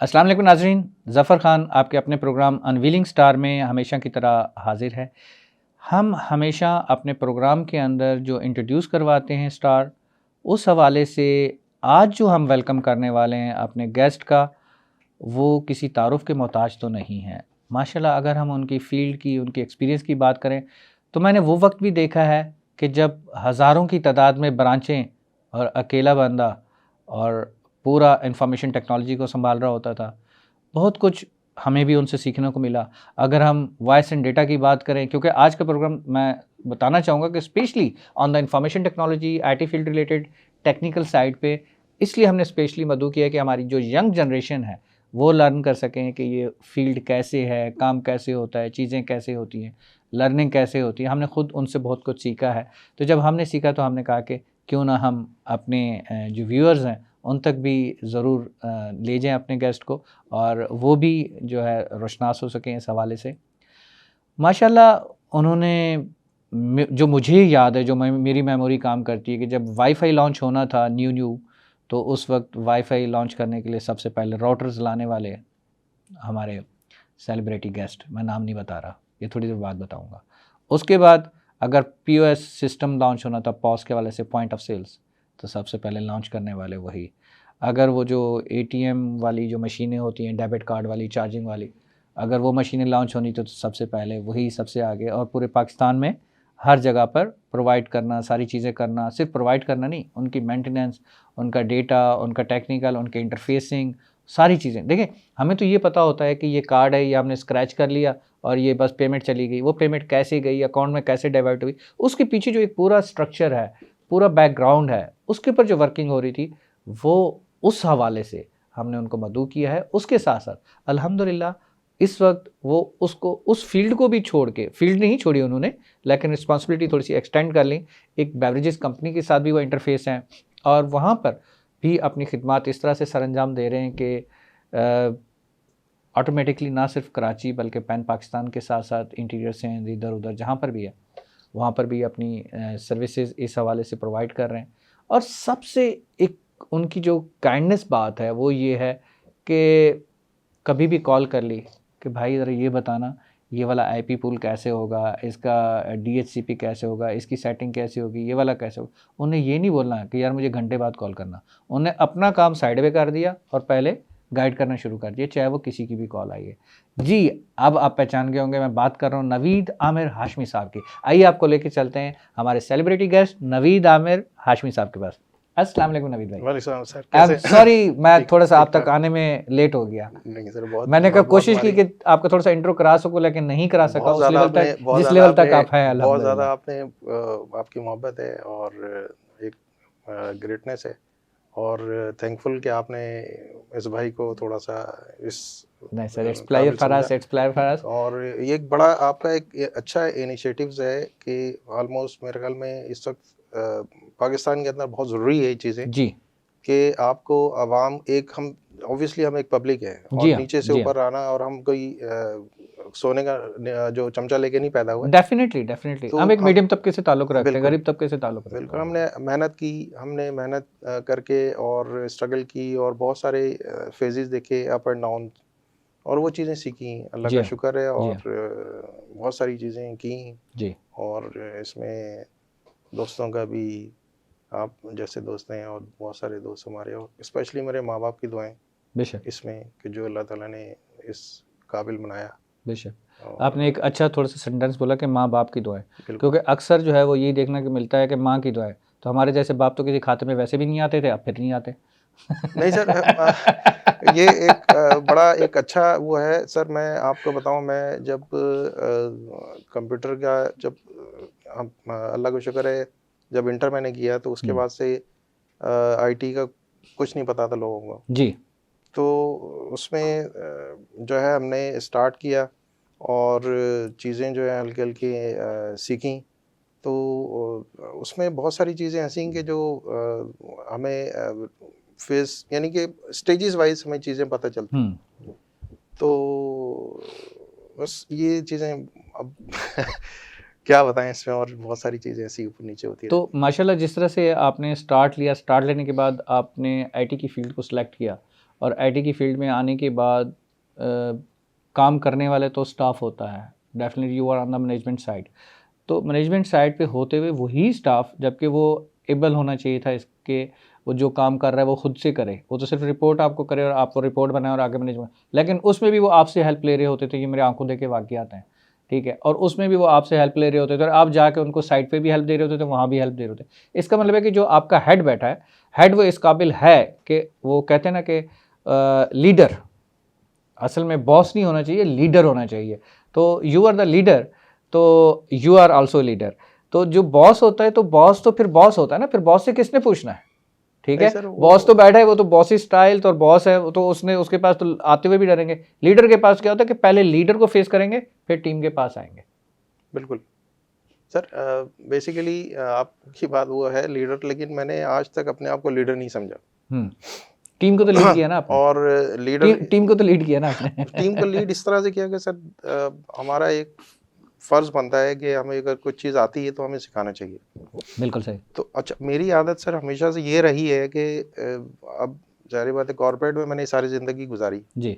अस्सलाम वालेकुम नाज़रीन, ज़फ़र ख़ान आपके अपने प्रोग्राम अनवीलिंग स्टार में हमेशा की तरह हाज़िर है। हम हमेशा अपने प्रोग्राम के अंदर जो इंट्रोड्यूस करवाते हैं स्टार, उस हवाले से आज जो हम वेलकम करने वाले हैं अपने गेस्ट का, वो किसी तारुफ़ के मोहताज तो नहीं है। माशाल्लाह अगर हम उनकी फ़ील्ड की, उनकी एक्सपीरियंस की बात करें, तो मैंने वो वक़्त भी देखा है कि जब हज़ारों की तादाद में ब्रांचें और अकेला बंदा और पूरा इंफॉर्मेशन टेक्नोलॉजी को सँभाल रहा होता था। बहुत कुछ हमें भी उनसे सीखने को मिला। अगर हम वॉइस एंड डेटा की बात करें, क्योंकि आज का प्रोग्राम मैं बताना चाहूँगा कि specially on the information technology, IT field related technical side पे, इसलिए हमने स्पेशली मदऊ किया कि हमारी जो यंग जनरेशन है, वो लर्न कर सकें कि ये फ़ील्ड कैसे है, काम कैसे होता है, चीज़ें कैसे होती हैं, लर्निंग कैसे होती है। हमने खुद उनसे बहुत कुछ सीखा है। तो जब हमने सीखा तो हमने कहा कि क्यों ना हम अपने जो व्यूअर्स हैं, उन तक भी ज़रूर ले जाएँ अपने गेस्ट को और वो भी जो है रोशनास हो सकें इस हवाले से। माशाल्लाह उन्होंने जो मुझे याद है, जो मेरी मेमोरी काम करती है कि जब वाईफ़ाई लॉन्च होना था न्यू, तो उस वक़्त वाईफ़ाई लॉन्च करने के लिए सबसे पहले राउटर्स लाने वाले हमारे सेलिब्रिटी गेस्ट, मैं नाम नहीं बता रहा, ये थोड़ी देर बाद बताऊँगा। उसके बाद अगर पीओएस सिस्टम लॉन्च होना था पॉस के वाले से, पॉइंट ऑफ सेल्स, तो सबसे पहले लॉन्च करने वाले वही। अगर वो जो एटीएम वाली जो मशीनें होती हैं, डेबिट कार्ड वाली, चार्जिंग वाली, अगर वो मशीनें लॉन्च होनी थी तो सबसे पहले वही सबसे आगे, और पूरे पाकिस्तान में हर जगह पर प्रोवाइड करना, सारी चीज़ें करना, सिर्फ प्रोवाइड करना नहीं, उनकी मेंटेनेंस, उनका डेटा, उनका टेक्निकल, उनके इंटरफेसिंग, सारी चीज़ें। देखिए, हमें तो ये पता होता है कि ये कार्ड है, ये हमने स्क्रैच कर लिया और ये बस पेमेंट चली गई। वो पेमेंट कैसे गई, अकाउंट में कैसे डाइवर्ट हुई, उसके पीछे जो एक पूरा स्ट्रक्चर है, पूरा बैकग्राउंड है, उसके ऊपर जो वर्किंग हो रही थी, वो उस हवाले से हमने उनको मदऊ किया है। उसके साथ-साथ अल्हम्दुलिल्लाह इस वक़्त वो उसको, उस फ़ील्ड को भी छोड़ के, फ़ील्ड नहीं छोड़ी उन्होंने, लेकिन रिस्पॉन्सिबिलिटी थोड़ी-सी एक्सटेंड कर ली। एक बेवरेजेस कंपनी के साथ भी वो इंटरफ़ेस हैं और वहाँ पर भी अपनी खिदमात इस तरह से सरअंजाम दे रहे हैं कि ऑटोमेटिकली ना सिर्फ कराची बल्कि पैन पाकिस्तान के साथ-साथ इंटीरियर से इधर-उधर जहाँ पर भी है, वहाँ पर भी अपनी सर्विसेज़ इस हवाले से प्रोवाइड कर रहे हैं। और सबसे एक उनकी जो काइंडनेस बात है वो ये है कि कभी भी कॉल कर ली कि भाई ज़रा ये बताना, ये वाला आईपी पूल कैसे होगा, इसका डीएचसीपी कैसे होगा, इसकी सेटिंग कैसे होगी, ये वाला कैसे होगा। उन्हें ये नहीं बोलना कि यार मुझे घंटे बाद कॉल करना। उन्हें अपना काम साइड पे कर दिया और पहले गाइड करना शुरू कर दिया, चाहे वो किसी की भी कॉल आई है। जी, अब आप पहचान गए होंगे, मैं बात कर रहा हूँ नवीद आमिर हाशमी साहब की। आइए आपको लेके चलते हैं हमारे सेलिब्रिटी गेस्ट नवीद आमिर हाशमी साहब के पास। अस्सलाम वालेकुम नवीद भाई। वालेकुम सलाम सर, आई एम कैसे? सॉरी, मैं ठीक थोड़ा सा आप ठीक तक आने में लेट हो गया। नहीं सर, बहुत मैंने कहा बहुत बहुत कोशिश की हमारी कि आपका थोड़ा सा इंट्रो करा सकूं, लेकिन नहीं करा सका बहुत उस ज़्यादा लेवल आपने तक, जिस लेवल तक आप हैं बहुत ज़्यादा अल्हम्दुलिल्लाह। आपने आपकी मोहब्बत है और एक ग्रेटनेस है और थैंकफुल कि आपने इस भाई को थोड़ा सा इस नहीं सर, इट्स प्लेजर काबिल फॉर समझा। अस, इट्स प्लेजर फॉर अस। और ये एक बड़ा आपका एक ये अच्छा इनिशिएटिव्स है कि ऑलमोस्ट मेरे ख्याल में इस वक्त पाकिस्तान के अंदर बहुत ज़रूरी है ये चीज़ें जी कि आपको आवाम एक हम ऑब्वियसली हम एक पब्लिक है जी और हाँ, नीचे से जी हाँ, ऊपर आना और हम कोई सोने का जो चमचा लेके नहीं पैदा हुए। डेफिनेटली डेफिनेटली तो हम एक हम मीडियम तबके से ताल्लुक़ रखते हैं, बिल्कुल गरीब तबके से ताल्लुक़ रखते बिल्कुल हैं। हमने मेहनत करके और स्ट्रगल की और बहुत सारे फेजेस देखे अप एंड डाउन और वो चीज़ें सीखी, अल्लाह जी का हाँ, शुक्र है जी और हाँ, बहुत सारी चीज़ें की जी, और इसमें दोस्तों का भी, आप जैसे दोस्त हैं और बहुत सारे दोस्त हमारे और स्पेशली मेरे माँ बाप की दुआएं बेशक, इसमें कि जो अल्लाह ताला ने इस काबिल बनाया। बेशक। आपने और एक अच्छा थोड़ा-सा सेंटेंस बोला कि माँ-बाप की दुआएँ, बिल्कुल क्योंकि अक्सर जो है वो यही देखने को मिलता है कि माँ की दुआएँ, तो हमारे जैसे बाप तो किसी खाते में वैसे भी नहीं आते थे, अब फिर नहीं आते। नहीं सर, ये एक बड़ा एक अच्छा वो है सर। मैं आपको बताऊं, मैं जब कंप्यूटर का जब हम अल्लाह का शुक्र है जब इंटर मैंने किया तो उसके हुँ, बाद से आईटी का कुछ नहीं पता था लोगों को। जी, तो उसमें जो है हमने स्टार्ट किया और चीज़ें जो है हल्की-हल्की सीखी। तो उसमें बहुत सारी चीज़ें ऐसी हैं कि जो हमें फेस यानी कि स्टेजेस वाइज़ हमें चीज़ें पता चलती। हुँ। तो बस ये चीज़ें अब क्या बताएँ इसमें, और बहुत सारी चीज़ें ऐसी ऊपर-नीचे होती तो रहती हैं। माशाल्लाह जिस तरह से आपने स्टार्ट लिया, स्टार्ट लेने के बाद आपने आईटी की फ़ील्ड को सिलेक्ट किया और आईटी की फील्ड में आने के बाद काम करने वाले तो स्टाफ होता है, definitely you are on the management side. तो मैनेजमेंट साइड पे होते हुए वही स्टाफ, जबकि वो एबल होना चाहिए था इसके, वो जो काम कर रहा है वो खुद से करे, वो तो सिर्फ रिपोर्ट आपको करे और आपको रिपोर्ट बनाए और आगे मैनेजमेंट, लेकिन उसमें भी वो आपसे हेल्प ले रहे होते थे, ये मेरे आंखों देखे वाक़यात हैं, ठीक है। और उसमें भी वो आपसे हेल्प ले रहे होते थे और आप जाके उनको साइट पे भी हेल्प दे रहे होते थे, वहाँ भी हेल्प दे रहे होते। इसका मतलब है कि जो आपका हेड बैठा है, हेड वो इस काबिल है कि वो कहते हैं ना कि लीडर, असल में बॉस नहीं होना चाहिए, लीडर होना चाहिए। तो यू आर द लीडर, तो यू आर आल्सो लीडर। तो जो बॉस होता है, तो बॉस तो फिर बॉस होता है ना, फिर बॉस से किसने पूछना है, ठीक है। बॉस तो बैठा है, वो तो बॉसी स्टाइल तो बॉस है, वो तो उसने उसके पास तो आते हुए भी डरेंगे। लीडर के पास क्या होता है कि पहले लीडर को फेस करेंगे, फिर टीम के पास आएंगे। बिल्कुल सर, बेसिकली आपकी बात वो है लीडर, लेकिन मैंने आज तक अपने आप को लीडर नहीं समझा। टीम को तो लीड किया ना आपने, और लीडर टीम को तो लीड किया ना आपने। टीम को लीड इस तरह से किया कि सर हमारा एक फर्ज बनता है कि हमें अगर कुछ चीज़ आती है तो हमें सिखाना चाहिए। बिल्कुल सही। तो अच्छा, मेरी आदत सर हमेशा से ये रही है कि अब जाहिर बात है कॉर्पोरेट में मैंने सारी ज़िंदगी गुजारी जी,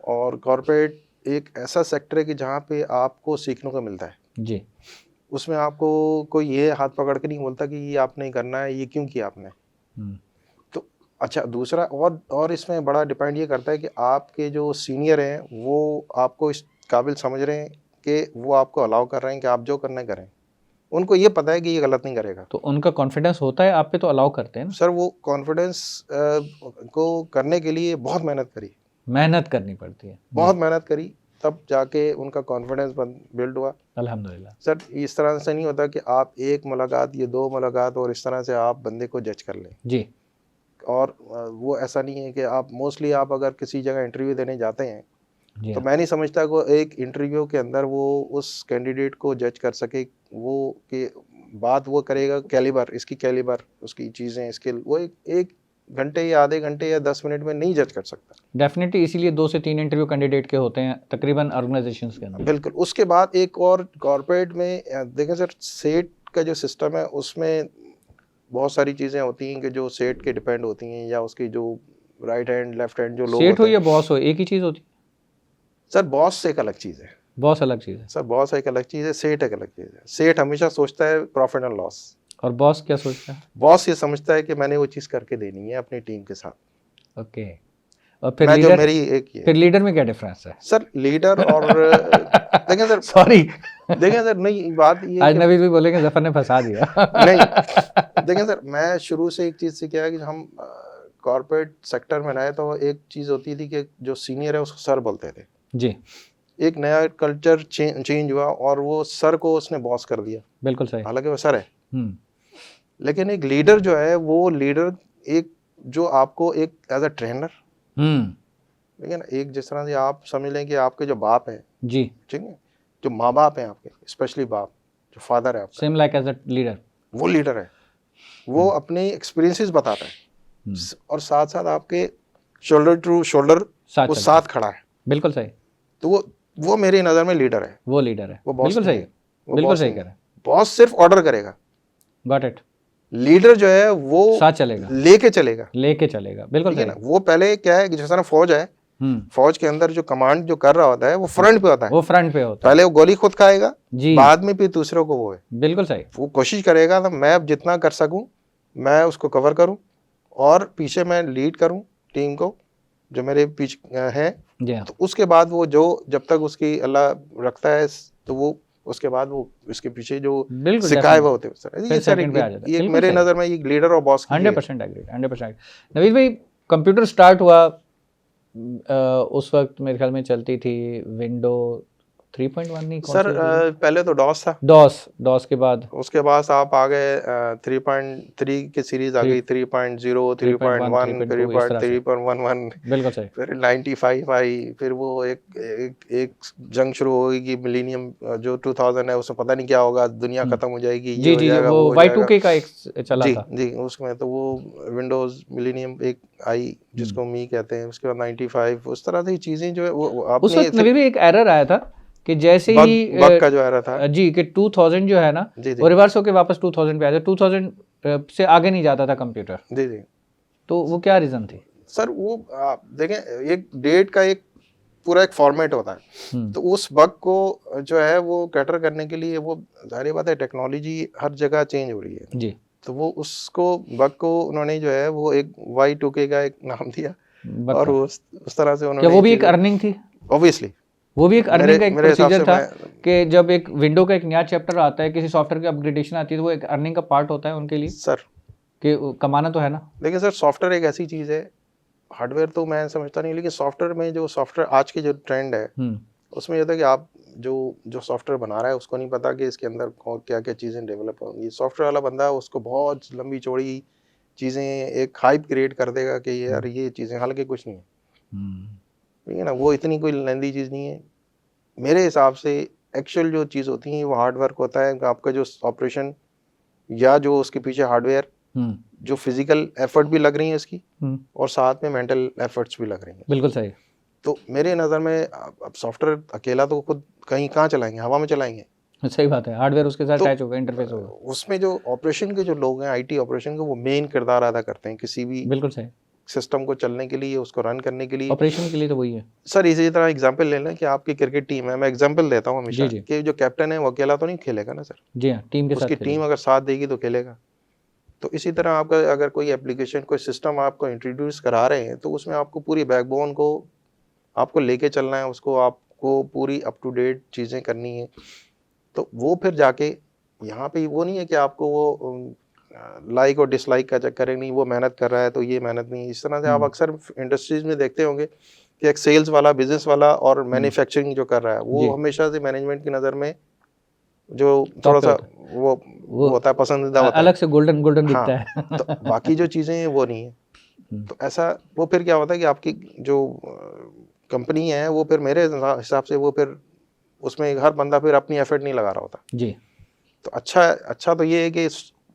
और कॉर्पोरेट एक ऐसा सेक्टर है कि जहाँ पे आपको सीखने को मिलता है जी। उसमें आपको कोई ये हाथ पकड़ के नहीं बोलता कि ये आपने करना है, ये क्यों किया आपने। तो अच्छा, दूसरा और इसमें बड़ा डिपेंड ये करता है कि आपके जो सीनियर हैं वो आपको इस काबिल समझ रहे हैं कि वो आपको अलाउ कर रहे हैं कि आप जो करना करें। उनको ये पता है कि ये गलत नहीं करेगा, तो उनका कॉन्फिडेंस होता है आप पे, तो अलाउ करते हैं ना। सर वो कॉन्फिडेंस को करने के लिए बहुत मेहनत करी, मेहनत करनी पड़ती है, बहुत मेहनत करी, तब जाके उनका कॉन्फिडेंस बिल्ड हुआ। अल्हम्दुलिल्लाह। सर इस तरह से नहीं होता कि आप एक मुलाकात या दो मुलाकात और इस तरह से आप बंदे को जज कर लें। जी, और वो ऐसा नहीं है कि आप मोस्टली आप अगर किसी जगह इंटरव्यू देने जाते हैं जी तो हाँ। मैं नहीं समझता कि एक इंटरव्यू के अंदर वो उस कैंडिडेट को जज कर सके। वो कि बात वो करेगा कैलिबर, इसकी कैलिबर, उसकी चीज़ें, स्किल, वो एक घंटे या आधे घंटे या 10 मिनट में नहीं जज कर सकता। डेफिनेटली, इसीलिए 2 से 3 इंटरव्यू कैंडिडेट के होते हैं तकरीबन ऑर्गेनाइजेशंस के अंदर। बिल्कुल। उसके बाद एक और कॉर्पोरेट में देखें सर, सेट का जो सिस्टम है उसमें बहुत सारी चीज़ें होती हैं कि जो सेट के डिपेंड होती हैं, या उसकी जो राइट हैंड लेफ्ट हैंड जो लोग सेट होते हो हैं। या बॉस हो, एक ही चीज़ होती है। सर बॉस एक अलग चीज़ है, बॉस अलग चीज़ है, सर बॉस एक अलग चीज़ है, सेठ एक अलग चीज़ है। सेठ हमेशा सोचता है प्रॉफिट एंड लॉस, और बॉस क्या सोचता है? बॉस ये समझता है कि मैंने वो चीज़ करके देनी है अपनी टीम के साथ। ओके। और फिर मैं जो लीडर, मेरी एक ये फिर लीडर में क्या डिफरेंस है? सर लीडर और देखें सर, सॉरी, देखें सर, नहीं बात ये आज कि नवीद भी बोलेंगे जफर ने फंसा दिया। नहीं, देखें सर, मैं शुरू से एक चीज़ से क्या है कि हम कॉर्पोरेट सेक्टर में रहे तो एक चीज़ होती थी कि जो सीनियर है उसको सर बोलते थे। जी, एक नया कल्चर चेंज हुआ और वो सर को उसने बॉस कर दिया, बिल्कुल सही। हालांकि वो सर है। हम्म, लेकिन एक लीडर जो है वो लीडर एक जो आपको एक एज अ ट्रेनर, ठीक है ना, एक जिस तरह से आप समझ लें कि आपके जो बाप है, जी, ठीक है, जो माँ बाप हैं आपके, स्पेशली बाप जो फादर है आपका, same like as a leader. वो लीडर है। वो अपने एक्सपीरियंसेस बताता है और साथ साथ आपके शोल्डर टू शोल्डर वो साथ खड़ा है। बिल्कुल सही। तो वो मेरी नज़र में लीडर है, वो लीडर है, वो बॉस बिल्कुल नहीं सही, है, वो बिल्कुल बॉस सही नहीं कह है। रहे हैं। बॉस सिर्फ ऑर्डर करेगा, गॉट इट। लीडर जो है वो साथ चलेगा, लेके चलेगा, लेके चलेगा, बिल्कुल ठीक है सही। ना। वो पहले क्या है कि जैसा ना फौज है, फौज के अंदर जो कमांड जो कर रहा होता है वो फ्रंट पे होता है, वो फ्रंट पे होता है। पहले वो गोली खुद खाएगा जी, बाद में फिर दूसरों को वो है, बिल्कुल सही। वो कोशिश करेगा ना मैं अब जितना कर सकूं मैं उसको कवर करूं और पीछे मैं लीड करूं टीम को जो मेरे पीछे है। जी हाँ, तो उसके बाद वो जो जब तक उसकी अल्लाह रखता है तो वो उसके बाद वो उसके पीछे जो बिल्कुल सिखाए हुए होते हैं सर। फिर ये सर सेकंड पे आ जाता है। एक बिल्कुल मेरे सही। नज़र में ये लीडर और बॉस की 100% एग्री, 100%। नवीद भाई, कंप्यूटर स्टार्ट हुआ उस वक्त मेरे ख्याल में चलती थी विंडो 3.1, नहीं कौन सर सी? पहले तो डॉस था, डॉस के बाद उसके बाद आप आ गए 3.3 की सीरीज आ गई, 3.0, 3.1, 3.2 इस तरह से। 3.11, बिल्कुल सही। फिर 95 आई, फिर वो एक जंग शुरू हो गई कि मिलीनियम जो 2000 है उसमें पता नहीं क्या होगा, दुनिया खत्म हो जाएगी, ये जी हो जी, जाएगा, वो वो हो जाएगा। Y2K का एक चला जी था। जी, उसमें तो वो विंडोज मिलीनियम एक आई जिसको मी कहते हैं, उसके बाद 95, उस तरह से चीज़ें जो है वो उस अपनी वक्त नवीद भाई एक एरर आया था कि जैसे ही बग का जो आ रहा था जी कि 2000 जो है ना, जी जी वो रिवर्स होके वापस 2000 पे आ जाए, 2000 से आगे नहीं जाता था कंप्यूटर। जी जी। तो वो क्या रीज़न थी? सर वो आप देखें, एक डेट का एक पूरा एक फॉर्मेट होता है, तो उस बग को जो है वो कैटर करने के लिए वो जाहिर बात है टेक्नोलॉजी हर जगह चेंज हो रही है जी, तो वो उसको बग को उन्होंने जो है वो एक Y2K का एक नाम दिया और उस तरह से क्या उन्होंने वो भी एक अर्निंग थी? ऑब्वियसली वो भी एक अर्निंग का एक मेरे हिसाब प्रोसीजर से था कि जब एक विंडो का एक नया चैप्टर आता है, किसी सॉफ्टवेयर की अपग्रेडेशन आती है, तो वो एक अर्निंग का पार्ट होता है उनके लिए सर। कि कमाना तो है ना। देखिए सर, सॉफ्टवेयर एक ऐसी चीज़ है, हार्डवेयर तो मैं समझता नहीं, लेकिन सॉफ्टवेयर में जो सॉफ्टवेयर आज की जो ट्रेंड है उसमें ये था कि आप जो सॉफ्टवेयर बना रहा है उसको नहीं पता कि इसके अंदर क्या क्या चीज़ें डेवलप होंगी। सॉफ्टवेयर वाला बंदा उसको बहुत लंबी चौड़ी चीज़ें एक हाइप क्रिएट कर देगा कि यार ये चीज़ें, हालांकि कुछ नहीं है, ठीक है ना, वो इतनी कोई लेंदी चीज़ नहीं है। मेरे हिसाब से एक्चुअल जो चीज़ होती है वो हार्ड वर्क होता है, आपका जो ऑपरेशन या जो उसके पीछे हार्डवेयर, जो फिजिकल एफर्ट भी लग रही है इसकी और साथ में मेंटल एफर्ट्स भी लग रही हैं। बिल्कुल सही। तो मेरे नज़र में अब सॉफ्टवेयर अकेला तो खुद कहाँ चलाएंगे, हवा में चलाएंगे। सही बात है, हार्डवेयर उसके साथ तो अटैच होगा, इंटरफेस होगा। उसमें जो ऑपरेशन के जो लोग हैं, IT ऑपरेशन के, वो मेन किरदार अदा करते हैं किसी भी बिल्कुल सही। सिस्टम को चलने के लिए, उसको रन करने के लिए। ऑपरेशन के लिए तो वही है सर इसी तरह एग्जांपल ले लें कि आपकी क्रिकेट टीम है, मैं एग्जांपल देता हूँ हमेशा कि जो कैप्टन है वो अकेला तो नहीं खेलेगा ना सर। जी हाँ, टीम के साथ उसकी टीम अगर साथ देगी तो खेलेगा। तो इसी तरह आपका अगर कोई एप्लीकेशन, कोई सिस्टम आपको इंट्रोड्यूस करा रहे हैं तो उसमें आपको पूरी बैकबोन को आपको लेके चलना है, उसको आपको पूरी अप टू डेट चीज़ें करनी है। तो वो फिर जाके यहाँ पे वो नहीं है कि आपको वो लाइक और डिसलाइक का चक्कर है, नहीं वो मेहनत कर रहा है तो ये मेहनत नहीं। इस तरह से आप अक्सर इंडस्ट्रीज में देखते होंगे कि एक सेल्स वाला, बिजनेस वाला और मैन्युफैक्चरिंग जो कर रहा है वो हमेशा से मैनेजमेंट की नज़र में जो थोड़ा सा वो होता है, पसंदीदा होता है, अलग से गोल्डन हाँ, दिखता है। तो बाकी जो चीज़ें हैं वो नहीं है। तो ऐसा वो फिर क्या होता है कि आपकी जो कंपनी है वो फिर मेरे हिसाब से वो फिर उसमें हर बंदा फिर अपनी एफर्ट नहीं लगा रहा होता जी। तो अच्छा तो ये है कि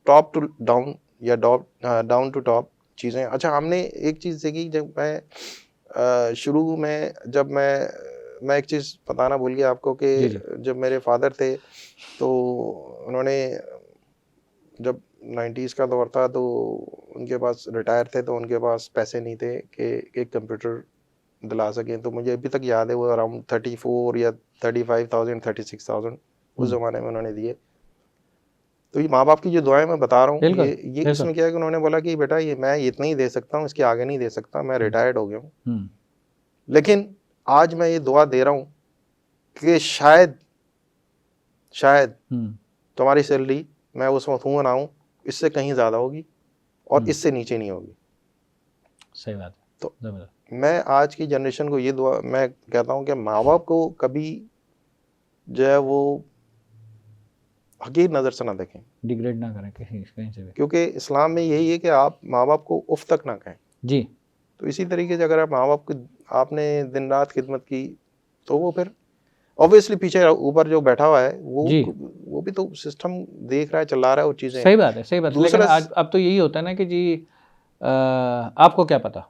टॉप टू डाउन या डाउन टू टॉप चीज़ें। अच्छा, हमने एक चीज़ देखी जब मैं शुरू में जब मैं एक चीज़ बताना भूल गया आपको कि जब मेरे फादर थे तो उन्होंने, जब 90s का दौर था तो उनके पास रिटायर थे तो उनके पास पैसे नहीं थे कि एक कंप्यूटर दिला सकें। तो मुझे अभी तक याद है वो अराउंड 34 या 35,000 36,000 उस ज़माने में उन्होंने दिए। तो ये माँ बाप की जो दुआएं मैं बता रहा हूँ, ये इसमें क्या है कि उन्होंने बोला कि बेटा ये मैं इतना ही दे सकता हूँ, इसके आगे नहीं दे सकता, मैं रिटायर्ड हो गया हूँ, लेकिन आज मैं ये दुआ दे रहा हूँ कि शायद तुम्हारी सैलरी मैं उस वक्त हूँ ना हूँ, इससे कहीं ज़्यादा होगी और इससे नीचे नहीं होगी। सही बात है। तो मैं आज की जनरेशन को ये दुआ मैं कहता हूँ कि माँ बाप को कभी जो है वो हकीर नज़र से ना देखें, डिग्रेड ना करें कहीं से भी, क्योंकि इस्लाम में यही है कि आप माँ बाप को उफ तक ना कहें जी। तो इसी तरीके से अगर आप माँ बाप को आपने दिन रात खिदमत की तो वो फिर ऑब्वियसली पीछे ऊपर जो बैठा हुआ है वो भी तो सिस्टम देख रहा है, चला रहा है वो चीज़ें। सही बात है, सही बात है। लेकिन आज अब तो यही होता है ना कि जी आपको क्या पता,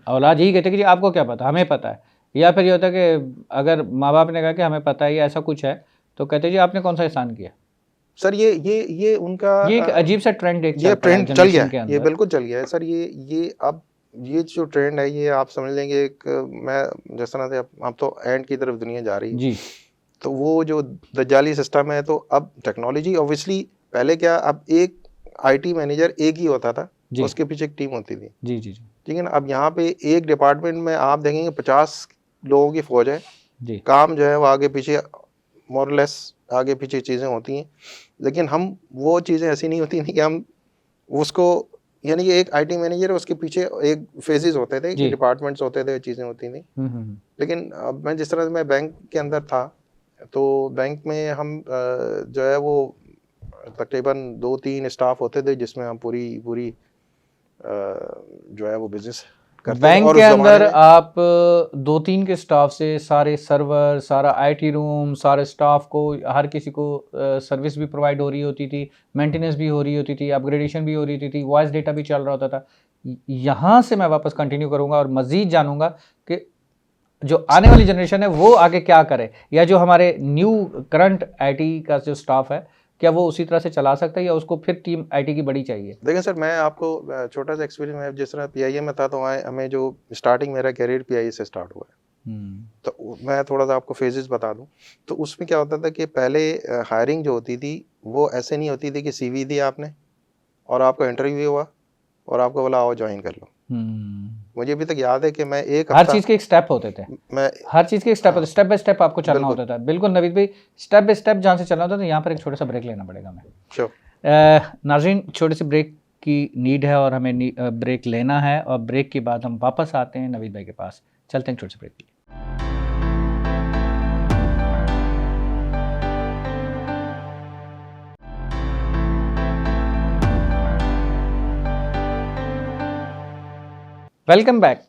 औलाद यही कहते कि जी आपको क्या पता, हमें पता है। या फिर ये होता है कि अगर माँ बाप ने कहा कि हमें पता है या ऐसा कुछ है तो कहते जी आपने कौन सा एहसान किया। सर ये उनका ये एक अजीब सा ट्रेंड ये ट्रेंड चल गया, ये बिल्कुल चल गया है सर। ये अब ये जो ट्रेंड है ये आप समझ लेंगे एक, मैं जिस तरह से अब तो एंड की तरफ दुनिया जा रही है जी, तो वो जो दज्जाली सिस्टम है, तो अब टेक्नोलॉजी ऑब्वियसली, पहले क्या, अब एक IT मैनेजर एक ही होता था, उसके पीछे एक टीम होती थी, जी जी, ठीक है ना। अब यहाँ पे एक डिपार्टमेंट में आप देखेंगे 50 लोगों की फौज है जी। काम जो है वो आगे पीछे मोरलेस आगे पीछे चीज़ें होती हैं, लेकिन हम वो चीज़ें ऐसी नहीं होती थी कि हम उसको, यानी कि एक IT मैनेजर है उसके पीछे एक फेजेस होते थे, डिपार्टमेंट्स होते थे, चीज़ें होती थी। लेकिन अब मैं जिस तरह से मैं बैंक के अंदर था तो बैंक में हम जो है वो तकरीबन 2-3 स्टाफ होते थे जिसमें हम पूरी जो है वो बिजनेस करते बैंक और के अंदर आप 2-3 के स्टाफ से सारे सर्वर, सारा IT रूम, सारे स्टाफ को, हर किसी को सर्विस भी प्रोवाइड हो रही होती थी, मेंटेनेंस भी हो रही होती थी, अपग्रेडेशन भी हो रही थी, वॉइस डेटा भी चल रहा होता था। यहाँ से मैं वापस कंटिन्यू करूँगा और मज़ीद जानूँगा कि जो आने वाली जनरेशन है वो आगे क्या करे, या जो हमारे न्यू करंट IT का जो स्टाफ है क्या वो उसी तरह से चला सकता है या उसको फिर टीम आईटी की बड़ी चाहिए? देखिए सर, मैं आपको छोटा सा एक्सपीरियंस है, जिस तरह पीआईए में था तो वहाँ हमें जो स्टार्टिंग मेरा करियर पीआईए से स्टार्ट हुआ है। तो मैं थोड़ा सा आपको फेजेस बता दूं। तो उसमें क्या होता था कि पहले हायरिंग जो होती थी वो ऐसे नहीं होती थी कि सीवी दिया आपने और आपका इंटरव्यू हुआ और आपको बोला आओ ज्वाइन कर लो। मुझे अभी तक याद है कि मैं एक हर हफ्ता चीज के एक स्टेप होते थे, मैं हर चीज के एक स्टेप हाँ, होते, स्टेप बाय स्टेप आपको चलना बिल्कुल होता था। बिल्कुल नवीद भाई, स्टेप बाय स्टेप जहाँ से चलना होता था। यहाँ पर एक छोटा सा ब्रेक लेना पड़ेगा हमें। श्योर। नाज़रीन, छोटे से ब्रेक की नीड है और हमें ब्रेक लेना है, और ब्रेक के बाद हम वापस आते हैं नवीद भाई के पास। चलते हैं छोटे से ब्रेक के लिए। Welcome back.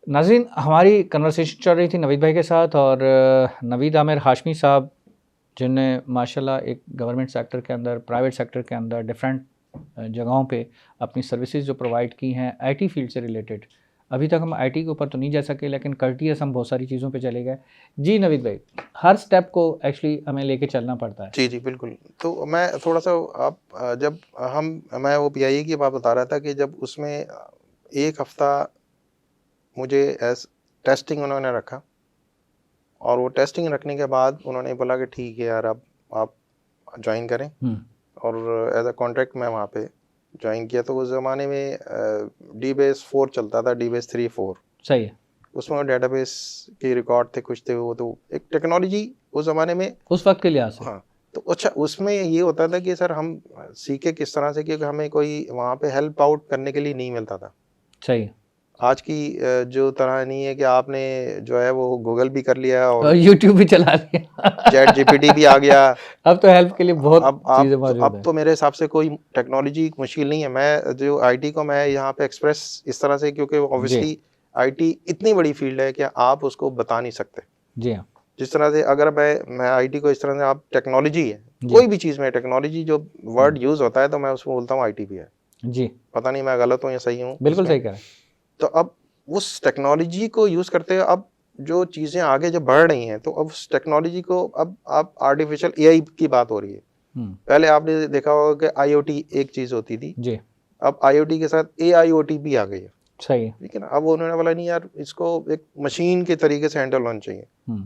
नाज़रीन, हमारी कन्वर्सेशन चल रही थी नवीद भाई के साथ, और नवीद आमिर हाशमी साहब, जिनने माशाल्लाह एक गवर्नमेंट सेक्टर के अंदर, प्राइवेट सेक्टर के अंदर डिफरेंट जगहों पे अपनी सर्विसेज जो प्रोवाइड की हैं आईटी फील्ड से रिलेटेड। अभी तक हम आईटी के ऊपर तो नहीं जा सके, लेकिन कर्टियस हम बहुत सारी चीज़ों पे चले गए। जी नवीद भाई, हर स्टेप को एक्चुअली हमें लेके चलना पड़ता है। जी जी बिल्कुल। तो मैं थोड़ा सा आप जब मैं वो पीआईए की बात बता रहा था कि जब उसमें एक हफ्ता मुझे एज टेस्टिंग उन्होंने रखा, और वो टेस्टिंग रखने के बाद उन्होंने बोला कि ठीक है यार, अब आप ज्वाइन करें। और एज अ कॉन्ट्रैक्ट मैं वहाँ पे ज्वाइन किया। तो उस ज़माने में DBase 4 चलता था, DBase 3-4। सही है। उसमें डेटाबेस के रिकॉर्ड थे, कुछ थे, वो तो एक टेक्नोलॉजी उस ज़माने में उस वक्त के लिहाज से। हाँ। तो अच्छा, उसमें ये होता था कि सर हम सीखे किस तरह से, क्योंकि हमें कोई वहाँ पे हेल्प आउट करने के लिए नहीं मिलता था। सही है। आज की जो तरह नहीं है कि आपने जो है वो गूगल भी कर लिया और यूट्यूब भी चला लिया, चैट जीपीटी भी आ गया। अब तो हेल्प के लिए बहुत चीज़ें मौजूद अब है। तो मेरे हिसाब से कोई टेक्नोलॉजी मुश्किल नहीं है। मैं जो आईटी को मैं यहाँ पे एक्सप्रेस इस तरह से, क्योंकि ऑब्वियसली आईटी इतनी बड़ी फील्ड है कि आप उसको बता नहीं सकते। जी हाँ। जिस तरह से अगर मैं आईटी को इस तरह से, आप टेक्नोलॉजी है, कोई भी चीज़ में टेक्नोलॉजी जो वर्ड यूज़ होता है तो मैं उसको बोलता हूँ आईटी भी है। जी, पता नहीं मैं गलत हूँ या सही हूँ बिल्कुल इसमें। सही कह रहे हैं। तो अब उस टेक्नोलॉजी को यूज़ करते हुए अब जो चीज़ें आगे जो बढ़ रही हैं, तो अब उस टेक्नोलॉजी को अब आप आर्टिफिशियल एआई की बात हो रही है। पहले आपने देखा होगा कि आईओटी एक चीज़ होती थी, जी, अब आईओटी के साथ एआईओटी भी आ गई है। सही है। ठीक है ना। अब उन्होंने बोला नहीं यार, इसको एक मशीन के तरीके से हैंडल होना चाहिए। आप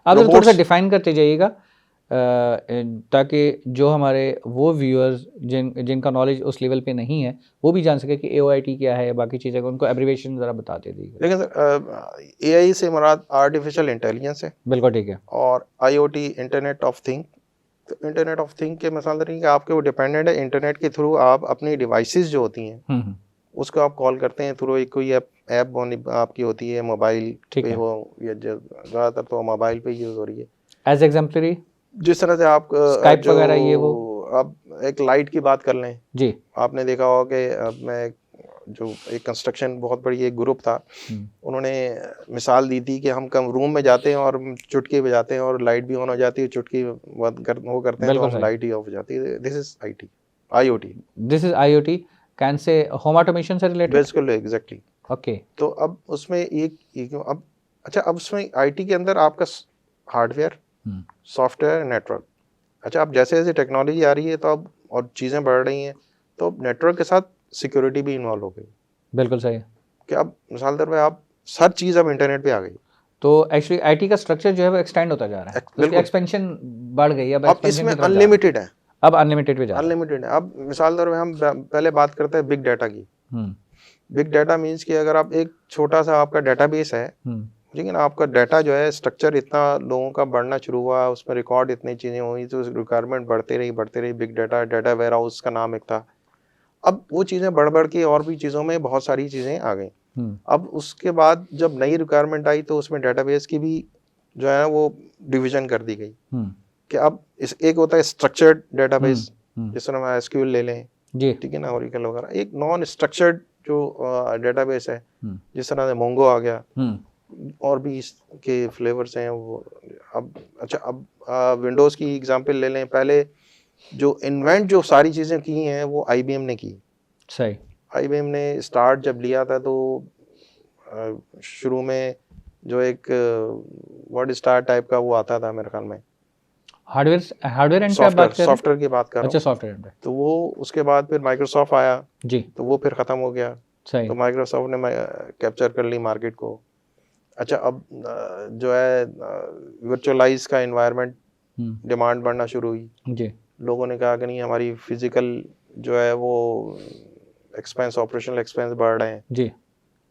थोड़ा सा रोबोट्स डिफाइन करते जाइएगा, ताकि जो हमारे वो व्यूअर्स जिनका नॉलेज उस लेवल पे नहीं है वो भी जान सके कि एओआईटी क्या है, बाकी चीज़ें, उनको एब्रीविएशन ज़रा बताते दीजिए। लेकिन सर एआई से मुराद आर्टिफिशियल इंटेलिजेंस है, बिल्कुल ठीक है। और आईओटी इंटरनेट ऑफ थिंग। तो इंटरनेट ऑफ थिंग के मिसाल नहीं कि आपके वो डिपेंडेंट है, इंटरनेट के थ्रू आप अपनी डिवाइसेस जो होती हैं उसको आप कॉल करते हैं थ्रू एक कोई ऐप आपकी होती है, मोबाइल पे हो या ज़्यादातर तो मोबाइल पे यूज़ हो रही है। एज एग्जाम्पलरी जिस तरह से आप स्काइप वगैरह, ये वो आप एक लाइट की बात कर लें जी, आपने देखा होगा कि मैं जो एक कंस्ट्रक्शन बहुत बड़ी एक ग्रुप था, उन्होंने मिसाल दी थी कि हम कम रूम में जाते हैं और चुटकी बजाते हैं और लाइट भी ऑन हो जाती है, चुटकी वो करते हैं तो हम लाइट ही ऑफ हो जाती है। This is IoT. This is IoT can say home automation से रिलेटेड। बिल्कुल एग्जैक्टली। ओके। तो अब उसमें एक अब अच्छा, अब उसमें आईटी के अंदर आपका हार्डवेयर, सॉफ्टवेयर, नेटवर्क। अच्छा, अब जैसे जैसे टेक्नोलॉजी आ रही है तो अब और चीज़ें बढ़ रही हैं, तो नेटवर्क के साथ सिक्योरिटी भी इन्वॉल्व हो गई। बिल्कुल सही है कि अब मिसाल तौर पे आप हर चीज़ अब इंटरनेट पे आ गई। तो एक्चुअली आईटी का स्ट्रक्चर जो है वो एक्सटेंड होता जा रहा है, उसकी एक्सपेंशन बढ़ गई है। अब इसमें अनलिमिटेड है, अब अनलिमिटेड पे जा रहा है। अनलिमिटेड है। अब मिसाल तौर पे हम पहले बात करते हैं बिग डाटा की। बिग डाटा मीन्स कि अगर आप एक छोटा सा आपका डाटाबेस है, लेकिन आपका डाटा जो है स्ट्रक्चर इतना लोगों का बढ़ना शुरू हुआ, उसमें रिकॉर्ड इतनी चीज़ें हुई, तो रिक्वायरमेंट बढ़ते रही। बिग डाटा वेयर हाउस का नाम एक था। अब वो चीज़ें बढ़ के और भी चीज़ों में बहुत सारी चीज़ें आ गई। अब उसके बाद जब नई रिक्वायरमेंट आई तो उसमें डाटाबेस की भी जो है वो डिवीजन कर दी गई कि अब इस एक होता है स्ट्रक्चर्ड डाटाबेस, जिस तरह हम एसक्यूएल ले लें, ठीक है ना, ओरेकल वगैरह। एक नॉन स्ट्रक्चर्ड जो डाटाबेस है, जिस तरह से मोंगो आ गया, और भी इसके फ्लेवर्स हैं वो। अब अच्छा, अब विंडोज़ की एग्जांपल ले लें। पहले जो इन्वेंट जो सारी चीज़ें की हैं वो आईबीएम ने की। सही। आईबीएम ने स्टार्ट जब लिया था तो शुरू में जो एक वर्ड स्टार टाइप का वो आता था मेरे ख्याल में, हार्डवेयर एंड पे आप बात कर रहे हैं? सॉफ्टवेयर की बात कर रहा अच्छा, हूँ। सॉफ्टवेयर एंड पे। तो वो उसके बाद फिर माइक्रोसॉफ्ट आया, जी, तो वो फिर ख़त्म हो गया। सही। तो माइक्रोसॉफ्ट ने कैप्चर कर ली मार्केट को। अच्छा, अब जो है वर्चुअलाइज का एनवायरनमेंट डिमांड बढ़ना शुरू हुई। जी, लोगों ने कहा कि नहीं, हमारी फिजिकल जो है वो एक्सपेंस, ऑपरेशनल एक्सपेंस बढ़ रहे हैं, जी,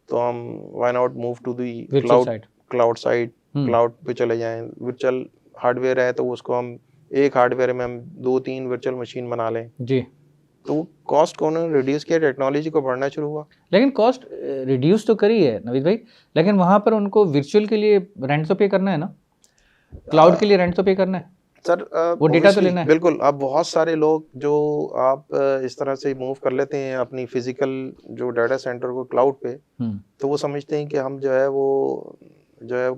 तो हम why not move to the virtual side. Cloud side, cloud पे चले जाएं। वर्चुअल हार्डवेयर है तो उसको हम एक हार्डवेयर में हम 2-3 वर्चुअल मशीन बना लें। जी, तो कॉस्ट को उन्होंने रिड्यूस किया, टेक्नोलॉजी को बढ़ना शुरू हुआ। लेकिन कॉस्ट रिड्यूस तो करी है नवीद भाई, लेकिन वहाँ पर उनको वर्चुअल के लिए रेंट तो पे करना है ना, क्लाउड के लिए रेंट तो पे करना है सर वो डेटा तो लेना है। बिल्कुल। अब बहुत सारे लोग जो आप इस तरह से मूव कर लेते हैं अपनी फिजिकल जो डाटा सेंटर को क्लाउड पे, तो वो समझते हैं कि हम जो है वो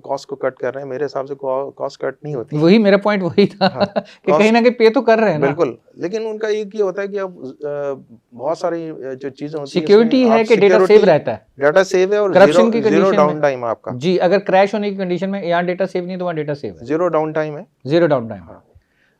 कॉस्ट को कट कर रहे हैं। मेरे हिसाब से कॉस्ट कट नहीं होती। वही मेरा पॉइंट वही था हाँ, कि कहीं ना कहीं पे तो कर रहे हैं ना। बिल्कुल, लेकिन उनका एक ये होता है कि अब बहुत सारी जो चीजें होती है, सिक्योरिटी है कि डेटा सेव रहता है, डाटा सेव है और करप्शन की जीरो कंडीशन डाउन में। टाइम आपका। जी, अगर क्रैश होने की कंडीशन में यहाँ डेटा सेव नहीं तो वहाँ डेटा सेव है, जीरो डाउन टाइम है। Zero down time. हाँ।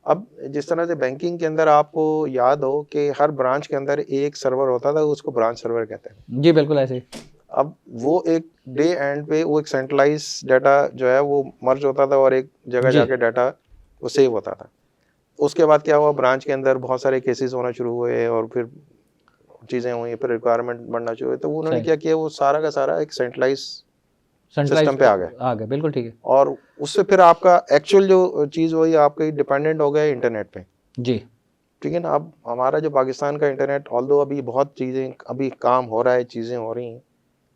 अब जिस तरह से बैंकिंग के अंदर आपको याद हो कि हर ब्रांच के अंदर एक सर्वर होता था, उसको ब्रांच सर्वर कहते हैं। जी बिल्कुल ऐसे ही। अब वो एक डे एंड पे वो एक सेंट्रलाइज डाटा जो है वो मर्ज होता था और एक जगह जी। जाके डाटा वो सेव होता था। उसके बाद क्या हुआ, ब्रांच के अंदर बहुत सारे केसेस होना शुरू हुए और फिर चीज़ें हुई, फिर रिक्वायरमेंट बढ़ना शुरू हुई, तो उन्होंने सही। क्या किया, वो सारा का सारा एक सेंट्रलाइज सेंट्रलाइज सिस्टम पे आ गए। आ गए, बिल्कुल ठीक है। और उससे फिर आपका एक्चुअल जो चीज़ वही आपकी डिपेंडेंट हो गया इंटरनेट पे। जी, ठीक है ना। अब हमारा जो पाकिस्तान का इंटरनेट, ऑल्दो अभी बहुत चीज़ें अभी काम हो रहा है, चीज़ें हो रही हैं,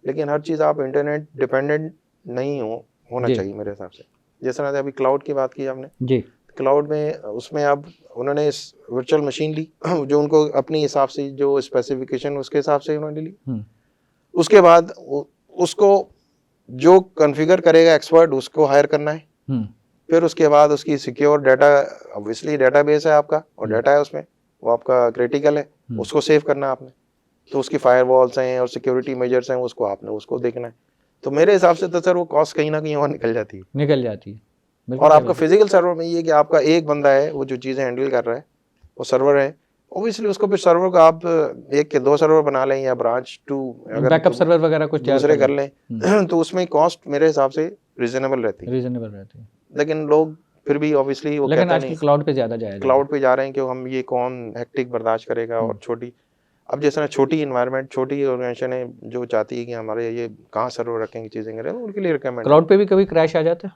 लेकिन हर चीज़ आप इंटरनेट डिपेंडेंट नहीं होना जी। चाहिए मेरे हिसाब से। जिस तरह से अभी क्लाउड की बात की आपने, जी, क्लाउड में उसमें अब उन्होंने वर्चुअल मशीन ली जो उनको अपनी हिसाब से जो स्पेसिफिकेशन उसके हिसाब से उन्होंने ली। उसके बाद उसको जो कॉन्फ़िगर करेगा एक्सपर्ट, उसको हायर करना है। फिर उसके बाद उसकी सिक्योर डाटा, ऑब्वियसली डेटाबेस है आपका और डाटा है उसमें, वो आपका क्रिटिकल है, उसको सेव करना है आपने। तो उसकी फायरवॉल्स हैं और सिक्योरिटी मेजर्स हैं, उसको आपने उसको देखना है। तो मेरे हिसाब से तो सर वो कॉस्ट कहीं ना कहीं और निकल जाती है। निकल जाती है। और आपका फिजिकल सर्वर में ये है कि आपका एक बंदा है वो जो चीज़ें हैंडल कर रहा है, वो सर्वर है, ऑब्वियसली उसको फिर सर्वर को आप 1 के 2 सर्वर बना लें या ब्रांच 2 अगर बैकअप सर्वर वगैरह कुछ दूसरे कर लें तो उसमें कॉस्ट मेरे हिसाब से रीजनेबल रहती है। रीजनेबल रहती है, लेकिन लोग फिर भी ऑब्वियसली वो लेकिन कहते आजकल नहीं, क्लाउड पे ज़्यादा जाया क्लाउड पे जा रहे हैं कि हम ये कौन हेक्टिक बर्दाश्त करेगा। और छोटी, अब जैसे ना छोटी इन्वायरमेंट, छोटी ऑर्गेनाइजेशन है जो चाहती है कि हमारे ये कहाँ सर्वर रखेंगे, चीज़ें करें, उनके लिए रिकमेंड। क्लाउड पे भी कभी क्रैश आ जाता है,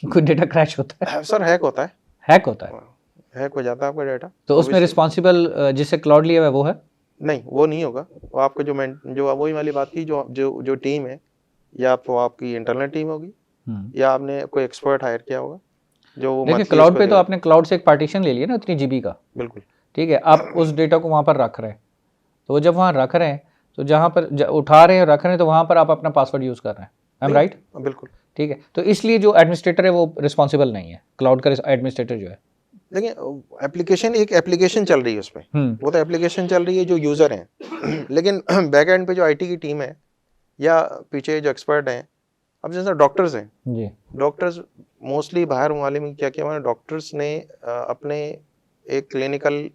कोई डेटा क्रैश होता है? सर हैक होता है, हैक होता है, हैक हो जाता है आपका डाटा। तो उसमें रिस्पॉन्सिबल जिससे क्लाउड लिया हुआ है वो है? नहीं, वो नहीं होगा। वो आपका जो वही वाली बात की, जो टीम है, या तो आपकी इंटरनल टीम होगी या आपने कोई एक्सपर्ट हायर किया होगा जो वो देखिए क्लाउड पे तो आपने क्लाउड से एक पार्टीशन ले लिया ना उतनी जीबी का, बिल्कुल ठीक है, आप उस डेटा को वहाँ पर रख रहे हैं, तो वो जब वहाँ रख रहे हैं तो जहाँ पर उठा रहे हैं रख रहे हैं तो वहाँ पर आप अपना पासवर्ड यूज़ कर रहे हैं, आई एम राइट? बिल्कुल ठीक है, तो इसलिए जो एडमिनिस्ट्रेटर है वो रिस्पॉन्सिबल नहीं है, क्लाउड का एडमिनिस्ट्रेटर जो है। देखिए एक एप्लीकेशन चल रही है उसमें, वो तो एप्लीकेशन चल रही है जो यूज़र हैं लेकिन बैक एंड पे जो आईटी की टीम है या पीछे जो एक्सपर्ट हैं, अब जैसे डॉक्टर्स हैं जी, डॉक्टर्स मोस्टली बाहर वाले में क्या किया, डॉक्टर्स ने अपने एक क्लिनिकल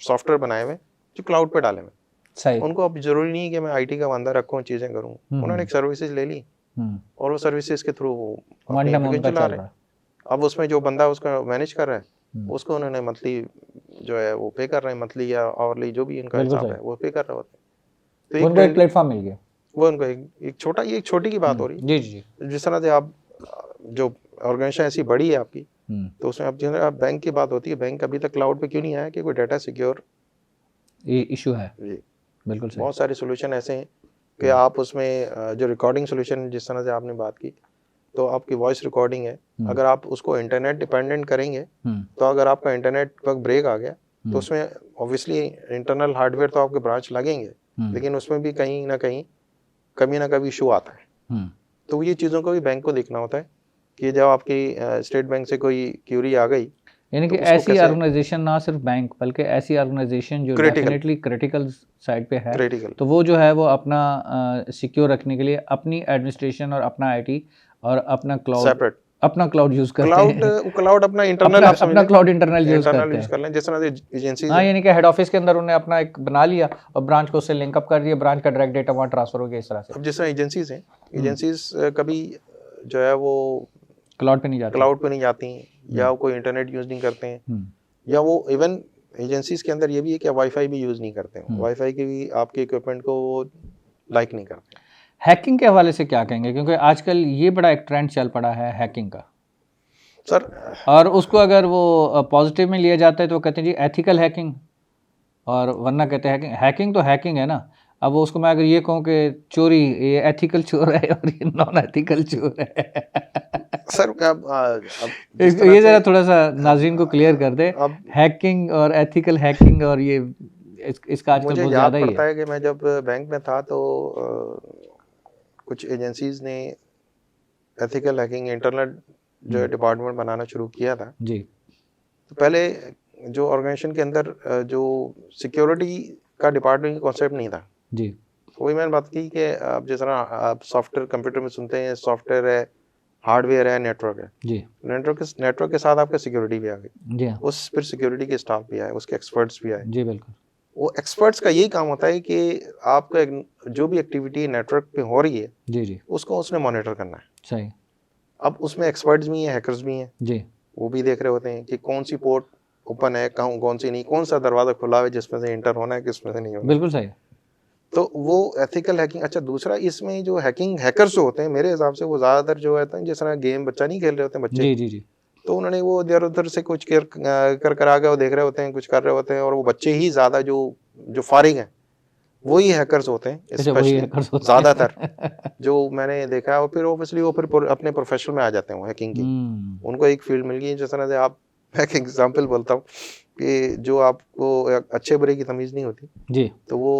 सॉफ्टवेयर बनाए हुए जो क्लाउड पे डाले हुए। सही। उनको अब जरूरी नहीं कि मैं आईटी का बंदा रखूँ, चीज़ें करूँ, उन्होंने एक सर्विसेज ले ली और वो सर्विसेज के थ्रू वो अपनी एप्लीकेशन चला रहे हैं। अब उसमें जो बंदा उसका मैनेज कर रहा है उसको उन्होंने मंथली जो है वो पे कर रहे हैं, मंथली या आवरली जो भी इनका हिसाब है वो पे कर रहे होते हैं। तो उनको एक प्लेटफॉर्म मिल गया, वो उनको एक छोटी की बात हो रही है। जी जी। जिस तरह से आप जो ऑर्गेनाइजेशन ऐसी बड़ी है आपकी, तो उसमें अब जो बैंक की बात होती है, बैंक अभी तक क्लाउड पे क्यों नहीं आया कि कोई डाटा सिक्योर इशू है। जी बिल्कुल सही। बहुत सारे सोल्यूशन ऐसे हैं कि आप उसमें जो रिकॉर्डिंग सोल्यूशन जिस तरह से आपने बात की, तो आपकी वॉइस रिकॉर्डिंग है, अगर आप उसको इंटरनेट डिपेंडेंट करेंगे तो अगर आपका इंटरनेट पर ब्रेक आ गया तो उसमें ऑब्वियसली इंटरनल हार्डवेयर तो आपके ब्रांच लगेंगे, लेकिन उसमें भी कहीं ना कहीं कभी ना कभी इशू आता है। तो ये चीज़ों को भी बैंक को देखना होता है कि जब आपकी स्टेट बैंक से कोई क्यूरी आ गई, यानी कि ऐसी ऑर्गेनाइजेशन, ना सिर्फ बैंक बल्कि ऐसी ऑर्गेनाइजेशन जो डेफिनेटली क्रिटिकल साइड पे है, तो वो जो है वो अपना सिक्योर रखने के लिए अपनी एडमिनिस्ट्रेशन और अपना आईटी और अपना क्लाउड अपना क्लाउड यूज करते क्लाउड हैं, क्लाउड अपना इंटरनल आप अपना क्लाउड इंटरनल यूज इंटरनल करते यूज हैं। कर लें, जिस तरह से एजेंसीज हाँ, यानी कि हेड ऑफिस के अंदर उन्हें अपना एक बना लिया और ब्रांच को उससे लिंकअप कर दिया, ब्रांच का डायरेक्ट डेटा वहाँ ट्रांसफर हो गया इस तरह से। अब जिस तरह एजेंसीज हैं, एजेंसीज कभी जो है वो क्लाउड पे नहीं जाते। क्लाउड पे नहीं जाती, या कोई इंटरनेट यूज नहीं करते हैं, या वो इवन एजेंसीज के अंदर ये भी है कि वाईफाई भी यूज नहीं करते हैं, वाईफाई के भी आपके इक्विपमेंट को वो लाइक नहीं करते। हैकिंग के हवाले से क्या कहेंगे, क्योंकि आजकल ये बड़ा एक ट्रेंड चल पड़ा है हैकिंग का सर, और उसको अगर वो पॉजिटिव में लिया जाता है तो कहते हैं जी एथिकल हैकिंग, और वरना कहते हैं हैकिंग। हैकिंग तो हैकिंग है ना। अब वो उसको मैं अगर ये कहूँ कि चोरी, ये एथिकल चोर है और ये नॉन एथिकल चोर है। सर अब ये जरा थोड़ा सा नाज़रीन को क्लियर कर दे, हैकिंग और एथिकल हैकिंग, और ये इसका आजकल मुझे बहुत याद ज़्यादा ही पड़ता है। है कि मैं जब बैंक में था तो कुछ एजेंसीज ने एथिकल हैकिंग इंटरनेट जो डिपार्टमेंट बनाना शुरू किया था जी। तो पहले जो ऑर्गेनाइजेशन के अंदर जो सिक्योरिटी का डिपार्टमेंट कॉन्सेप्ट नहीं था जी। वही मैंने बात की कि आप जिस तरह आप सॉफ्टवेयर कंप्यूटर में सुनते हैं, सॉफ्टवेयर है, हार्डवेयर है, नेटवर्क है जी। नेटवर्क के साथ आपका सिक्योरिटी भी आ गई, जी हाँ। उस फिर सिक्योरिटी के स्टाफ भी आए, उसके एक्सपर्ट्स भी आए। जी बिल्कुल। वो एक्सपर्ट्स का यही काम होता है कि आपका जो भी एक्टिविटी नेटवर्क पे हो रही है जी जी उसको उसने मॉनिटर करना है। सही। अब उसमें एक्सपर्ट्स भी हैं, हैकर्स भी हैं, जी। वो भी देख रहे होते हैं कि कौन सी पोर्ट ओपन है, कौन सी नहीं, कौन सा दरवाजा खुला है जिसमें से इंटर होना है, किसमें से नहीं होना। बिल्कुल सही। तो वो एथिकल हैकिंग। अच्छा, दूसरा इसमें जो हैकर्स जो होते हैं मेरे हिसाब से वो ज़्यादातर जो है जिस तरह गेम बच्चा नहीं खेल रहे होते हैं बच्चे, जी जी जी। तो उन्होंने वो इधर उधर से कुछ कर आगे वो देख रहे होते हैं, कुछ कर रहे होते हैं, और वो बच्चे ही ज़्यादा जो फारिग हैं वही हैकर्स होते हैं, अच्छा, वही स्पेशली हैकर्स होते हैं। ज़्यादातर जो मैंने देखा है। और फिर ऑब्वियसली वो फिर अपने प्रोफेशन में आ जाते हैं, वो हैकिंग की उनको एक फील्ड मिल गई। जिस तरह से आप, मैं एक एग्जांपल बोलता हूँ कि जो आपको अच्छे बुरे की तमीज़ नहीं होती जी। तो वो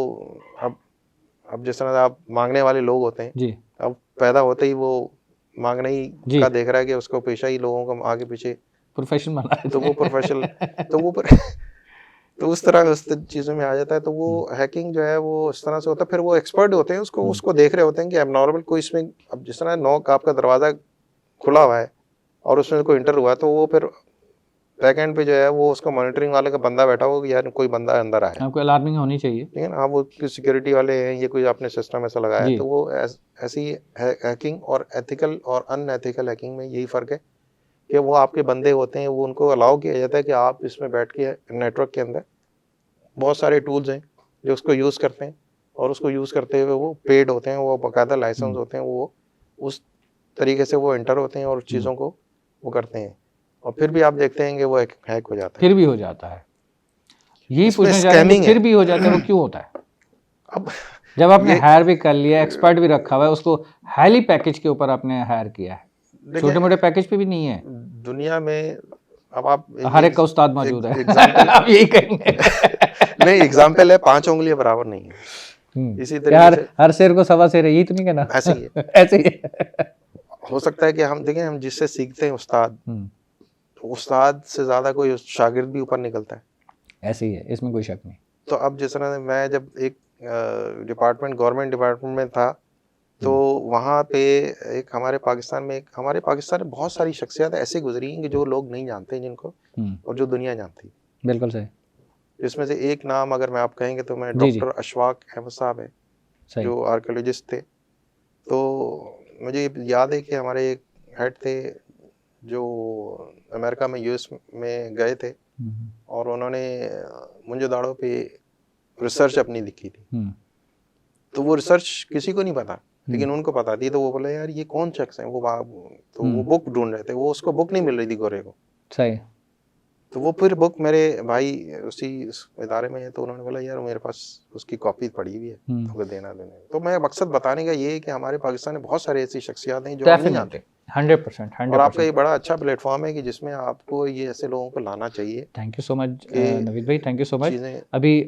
अब जिस तरह से आप मांगने वाले लोग होते हैं जी। अब पैदा होते ही वो मांगने ही जी। का देख रहा है कि उसको पेशा ही लोगों का आगे पीछे प्रोफेशन बना तो वो प्रोफेशनल तो वो तो उस तरह उस चीज़ों में आ जाता है। तो वो हैकिंग जो है वो इस तरह से होता है। फिर वो एक्सपर्ट होते हैं, उसको देख रहे होते हैं कि एबनॉर्मल कोई इसमें, अब जिस तरह नॉक आपका दरवाज़ा खुला हुआ है और उसमें कोई इंटर हुआ है तो वो फिर बैक एंड पे जो है वो उसका मॉनिटरिंग वाले का बंदा बैठा होगा कि यार कोई बंदा अंदर आया है, आपको अलार्मिंग होनी चाहिए। ठीक है ना। हाँ, वो सिक्योरिटी वाले हैं, ये कोई आपने सिस्टम ऐसा लगाया है। जी। तो वो ऐसी हैकिंग और एथिकल और अनएथिकल हैकिंग में यही फ़र्क है कि वो आपके बंदे होते हैं, वो उनको अलाउ किया जाता है कि आप इसमें बैठ के नेटवर्क के अंदर बहुत सारे टूल्स हैं जो उसको यूज़ करते हैं, और उसको यूज़ करते हुए वो पेड होते हैं, वो बाकायदा लाइसेंस होते हैं, वो उस तरीके से वो एंटर होते हैं और चीज़ों को वो करते हैं, और फिर भी आप देखते हैं कि वो हैक हो जाता है। फिर भी हो जाता है। यही इसमें पूछना चाह रहे हैं कि स्कैमिंग है। फिर भी हो जाता है, वो क्यों होता है? अब जब आपने हायर भी कर लिया, एक्सपर्ट भी रखा हुआ है, उसको हाईली पैकेज के ऊपर आपने हायर किया है, छोटे मोटे पैकेज पे भी नहीं है। दुनिया में अब आप हर एक का उस्ताद मौजूद है। एग्जाम्पल आप यही कहेंगे। नहीं, एग्जाम्पल है, 5 उंगलियां बराबर नहीं है। इसी क्या तरीके से हर शेर को सवा शेर है, यही तो नहीं कहना? ऐसे ही है। ऐसे ही है। हो सकता है कि हम देखें, हम जिससे सीखते हैं उस्ताद, तो उस्ताद से ज्यादा कोई शागिर्द भी ऊपर निकलता है। ऐसे ही है, इसमें कोई शक नहीं। तो अब जिस तरह मैं जब एक गवर्नमेंट डिपार्टमेंट में था तो वहाँ पे हमारे पाकिस्तान में बहुत सारी शख्सियत ऐसी गुजरी हैं कि जो लोग नहीं जानते जिनको, और जो दुनिया जानती। बिल्कुल सही। जिसमें से एक नाम अगर मैं आप कहेंगे तो मैं जी, जी। डॉक्टर अशफाक अहमद साहब है, सही। जो आर्कियोलॉजिस्ट थे। तो मुझे याद है कि हमारे एक हेड थे जो अमेरिका में यूएस में गए थे, और उन्होंने मुंजो पे रिसर्च अपनी लिखी थी। तो वो रिसर्च किसी को नहीं पता, लेकिन उनको पता थी। तो वो बोले यार ये कौन शख्स है, तो वो बुक ढूंढ रहे थे, वो उसको बुक नहीं मिल रही थी गोरे को। सही। तो वो फिर बुक मेरे भाई उसी इदारे में है, तो उन्होंने बोला यार मेरे पास उसकी कॉपी पड़ी हुई है, तो देना। तो मैं मकसद बताने का ये है कि हमारे पाकिस्तान में बहुत सारे ऐसी शख्सियात हैं जो हम नहीं जानते। 100%। और आपका ये बड़ा अच्छा प्लेटफॉर्म है कि जिसमें आपको ये ऐसे लोगों को लाना चाहिए। Thank you so much Naveed भाई, थैंक यू सो मच। अभी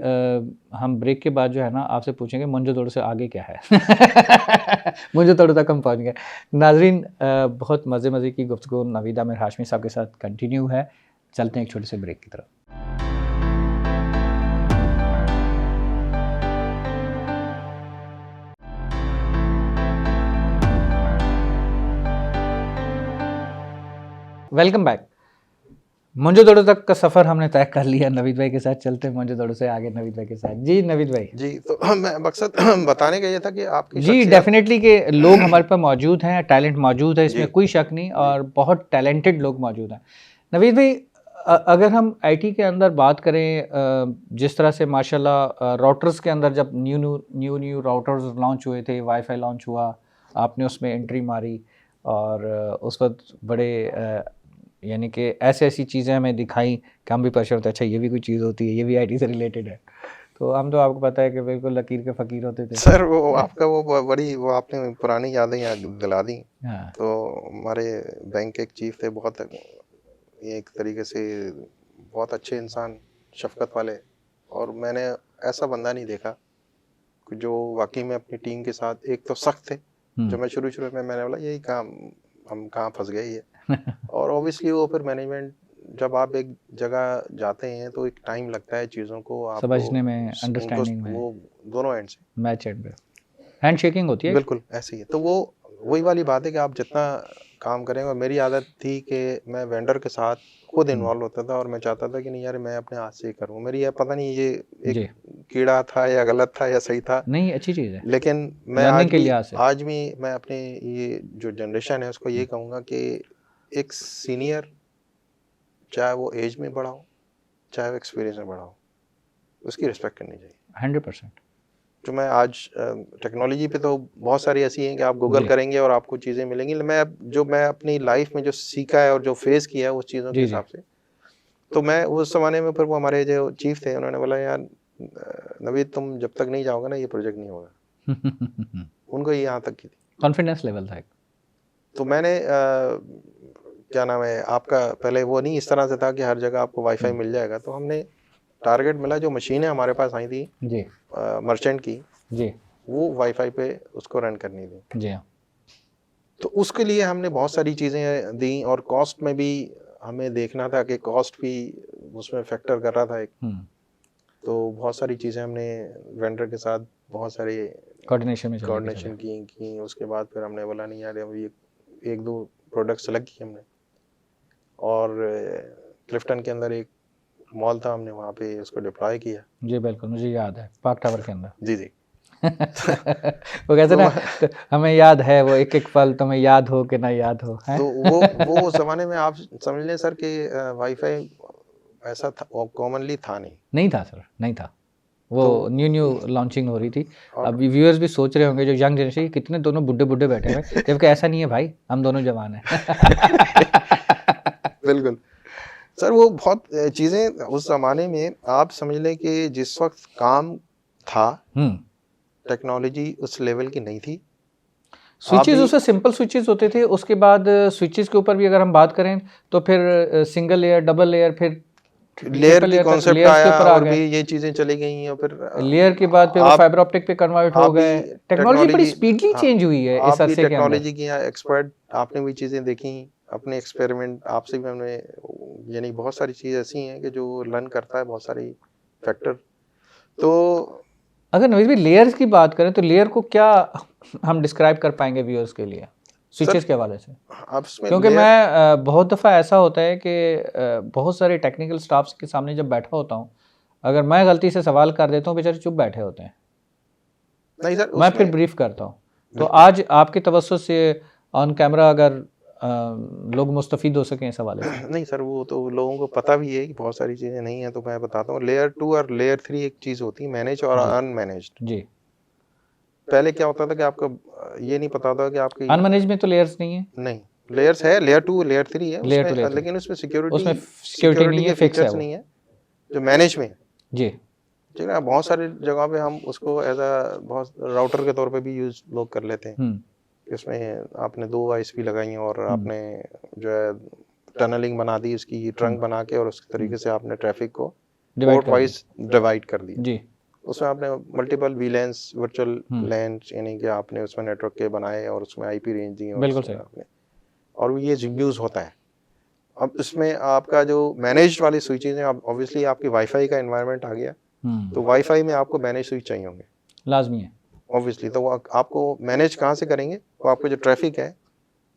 हम ब्रेक के बाद जो है ना आपसे पूछेंगे मुंजो से आगे क्या है। मुंजो तक हम पहुँच गए। नाजरीन, बहुत मज़े की गुफ्तगू नवीद आमिर हाशमी साहब के साथ कंटिन्यू है। चलते हैं एक छोटे से ब्रेक की तरफ। Welcome back. मोहनजोदड़ो तक का सफ़र हमने तय कर लिया, नवीद भाई के साथ चलते हैं मोहनजोदड़ो से आगे नवीद भाई के साथ। जी नवीद भाई। जी, तो मैं मकसद बताने का ये था कि आपकी जी शख्सियत डेफिनेटली के लोग हमारे पास मौजूद हैं, टैलेंट मौजूद है, इसमें जी, कोई शक नहीं, जी, और बहुत टैलेंटेड लोग मौजूद हैं। नवीद भाई, अगर हम आईटी के अंदर बात करें, जिस तरह से माशाल्लाह राउटर्स के अंदर जब न्यू राउटर्स लॉन्च हुए थे, वाईफाई लॉन्च हुआ, आपने उसमें एंट्री मारी और उस वक्त बड़े यानी कि ऐसी चीज़ें हमें दिखाई कि हम भी परेशान होते, अच्छा ये भी कोई चीज़ होती है, ये भी आईटी से रिलेटेड है। तो हम तो आपको पता है कि बिल्कुल लकीर के फ़कीर होते थे। सर वो आपका वो बड़ी वो आपने पुरानी यादें याद दिला दी। हाँ। तो हमारे बैंक के एक चीफ थे, बहुत एक तरीके से बहुत अच्छे इंसान, शफ़क़त वाले, और मैंने ऐसा बंदा नहीं देखा कि जो वाक़ई में अपनी टीम के साथ, एक तो सख्त थे, जो मैं शुरू में मैंने बोला यही काम, हम कहाँ फँस गए ये। और ऑब्वियसली वो फिर मैनेजमेंट, जब आप एक जगह जाते हैं तो एक टाइम लगता है चीज़ों को आपको समझने में, उनको अंडरस्टैंडिंग में, वो दोनों एंड से मैच एंड पे हैंडशेकिंग होती है। बिल्कुल ऐसे ही है। तो वो वही वाली बात है कि आप जितना काम करेंगे, और मेरी आदत थी कि मैं वेंडर के साथ खुद इन्वॉल्व होता था, और मैं चाहता था कि नहीं यार मैं अपने हाथ से ही करूँ। मेरी ये पता नहीं ये एक जी कीड़ा था या गलत था या सही था, नहीं, अच्छी चीज़ है, लेकिन मैं लर्निंग के लिहाज से। आज भी मैं अपने ये जो जनरेशन है उसको ये कहूँगा कि एक सीनियर, चाहे वो एज में बड़ा हो, चाहे वो एक्सपीरियंस में बड़ा हो, उसकी रिस्पेक्ट करनी चाहिए। 100%। जो मैं आज टेक्नोलॉजी पे तो बहुत सारी ऐसी हैं कि आप गूगल जी करेंगे और आपको चीज़ें मिलेंगी। मैं अपनी लाइफ में जो सीखा है और जो फेस किया है उस चीज़ों के जी जी। हिसाब से, तो मैं उस ज़माने में, फिर वो हमारे जो चीफ थे उन्होंने बोला यार नवीद तुम जब तक नहीं जाओगे ना ये प्रोजेक्ट नहीं होगा। उनको ये यहाँ तक की थी। कॉन्फिडेंस लेवल था एक। तो मैंने क्या नाम है आपका, पहले वो नहीं इस तरह से था कि हर जगह आपको वाईफाई मिल जाएगा। तो हमने टारगेट मिला, जो मशीनें हमारे पास आई थी जी मर्चेंट की, जी वो वाईफाई पे उसको रन करनी थी। जी हाँ। तो उसके लिए हमने बहुत सारी चीज़ें दी, और कॉस्ट में भी हमें देखना था कि कॉस्ट भी उसमें फैक्टर कर रहा था एक। तो बहुत सारी चीज़ें हमने वेंडर के साथ बहुत सारे कोऑर्डिनेशन में चले कोऑर्डिनेशन की। उसके बाद फिर हमने बोला नहीं यार, अभी एक दो प्रोडक्ट सेलेक्ट किए हमने, और क्लिफ्टन के अंदर एक मॉल था, हमने वहाँ पे उसको डिप्लॉय किया। जी बिल्कुल, मुझे याद है, पार्क टावर के अंदर। जी जी। वो कहते तो ना, तो हमें याद है वो एक एक पल, तुम्हें याद हो कि ना याद हो, है? तो वो उस ज़माने में आप समझ लें सर कि वाईफाई ऐसा था, कॉमनली था नहीं। नहीं था सर, नहीं था। वो तो न्यू लॉन्चिंग हो रही थी। और अभी व्यूअर्स भी सोच रहे होंगे जो यंग जनरेशन, कितने दोनों बुड्ढे बुड्ढे बैठे हुए हैं, जबकि ऐसा नहीं है भाई, हम दोनों जवान हैं। बिल्कुल सर, वो बहुत चीज़ें उस ज़माने में आप समझ लें कि जिस वक्त काम था, टेक्नोलॉजी उस लेवल की नहीं थी। स्विचेस उससे सिंपल स्विचेस होते थे, उसके बाद स्विचेस के ऊपर भी अगर हम बात करें तो फिर सिंगल लेयर, डबल लेयर, फिर लेयर ट्रिपल की लेयर तक कॉन्सेप्ट लेयर्स के आया, ऊपर आ और भी गए। ये चीज़ें चली गई, और फिर लेयर के बाद फिर वो आप फाइबर ऑप्टिक पे कन्वर्ट हो आप भी गए। टेक्नोलॉजी बड़ी स्पीडली हाँ, चेंज हुई है इस आप भी अरसे के अंदर। टेक्नोलॉजी की एक्सपर्ट, आपने भी चीज़ें देखी, अपने एक्सपेरिमेंट आपसे भी हमने, यानी बहुत सारी चीज़ ऐसी हैं कि जो लर्न करता है, बहुत सारी फैक्टर। तो अगर नवीद भाई लेयर्स की बात करें तो लेयर को क्या हम डिस्क्राइब कर पाएंगे व्यूअर्स के लिए स्विचेस के हवाले से? आप इसमें क्योंकि मैं बहुत दफ़ा ऐसा होता है कि बहुत सारे टेक्निकल स्टाफ्स के सामने जब बैठा होता हूँ, अगर मैं गलती से सवाल कर देता हूँ, बेचारे चुप बैठे होते हैं, नहीं सर, मैं फिर उसमें ब्रीफ करता हूँ। तो आज आपके तवज्जुह से ऑन कैमरा अगर लोग मुस्तफ़ीद हो सकें इस हवाले से। नहीं सर, वो तो लोगों को पता भी है कि बहुत सारी चीज़ें नहीं है, तो मैं बताता हूँ। लेयर 2 और लेयर 3 एक चीज़ होती है, मैनेज और जी अनमैनेज्ड। जी। पहले क्या होता था कि आपको ये नहीं पता था कि आपकी अनमैनेज में तो लेयर्स नहीं है। नहीं, लेयर्स है, लेयर 2 लेयर 3 है लेयर टू उसमें, लेयर थ्री, लेकिन उसमें उसमें सिक्योरिटी सिक्योरिटी नहीं है, के फिक्स है फीचर्स वो। नहीं है जो मैनेज में है। जी ठीक है ना, बहुत सारी जगहों पे हम उसको एज अ बहुत राउटर के तौर पे भी यूज लोग कर लेते हैं। इसमें आपने 2 आईएसपी लगाई हैं, और आपने जो है टनलिंग बना दी, उसकी ट्रंक बना के, और उस तरीके से आपने ट्रैफिक को डिवाइड पोर्ट कर वाइज डिवाइड कर दिया। जी उसमें आपने मल्टीपल वीलैंस, वर्चुअल लैंस, यानी कि आपने उसमें नेटवर्क के बनाए और उसमें आईपी रेंज दी, और बिल्कुल उसमें सही। आपने, और ये यूज होता है। अब इसमें आपका जो मैनेज्ड वाली स्विचेज हैं, ऑब्वियसली आपकी वाईफाई का एनवायरनमेंट आ गया, तो वाईफाई में आपको मैनेज स्विच चाहिए होंगे लाजमी है। ऑब्वियसली। तो वो आपको मैनेज कहाँ से करेंगे? वो आपको जो ट्रैफिक है,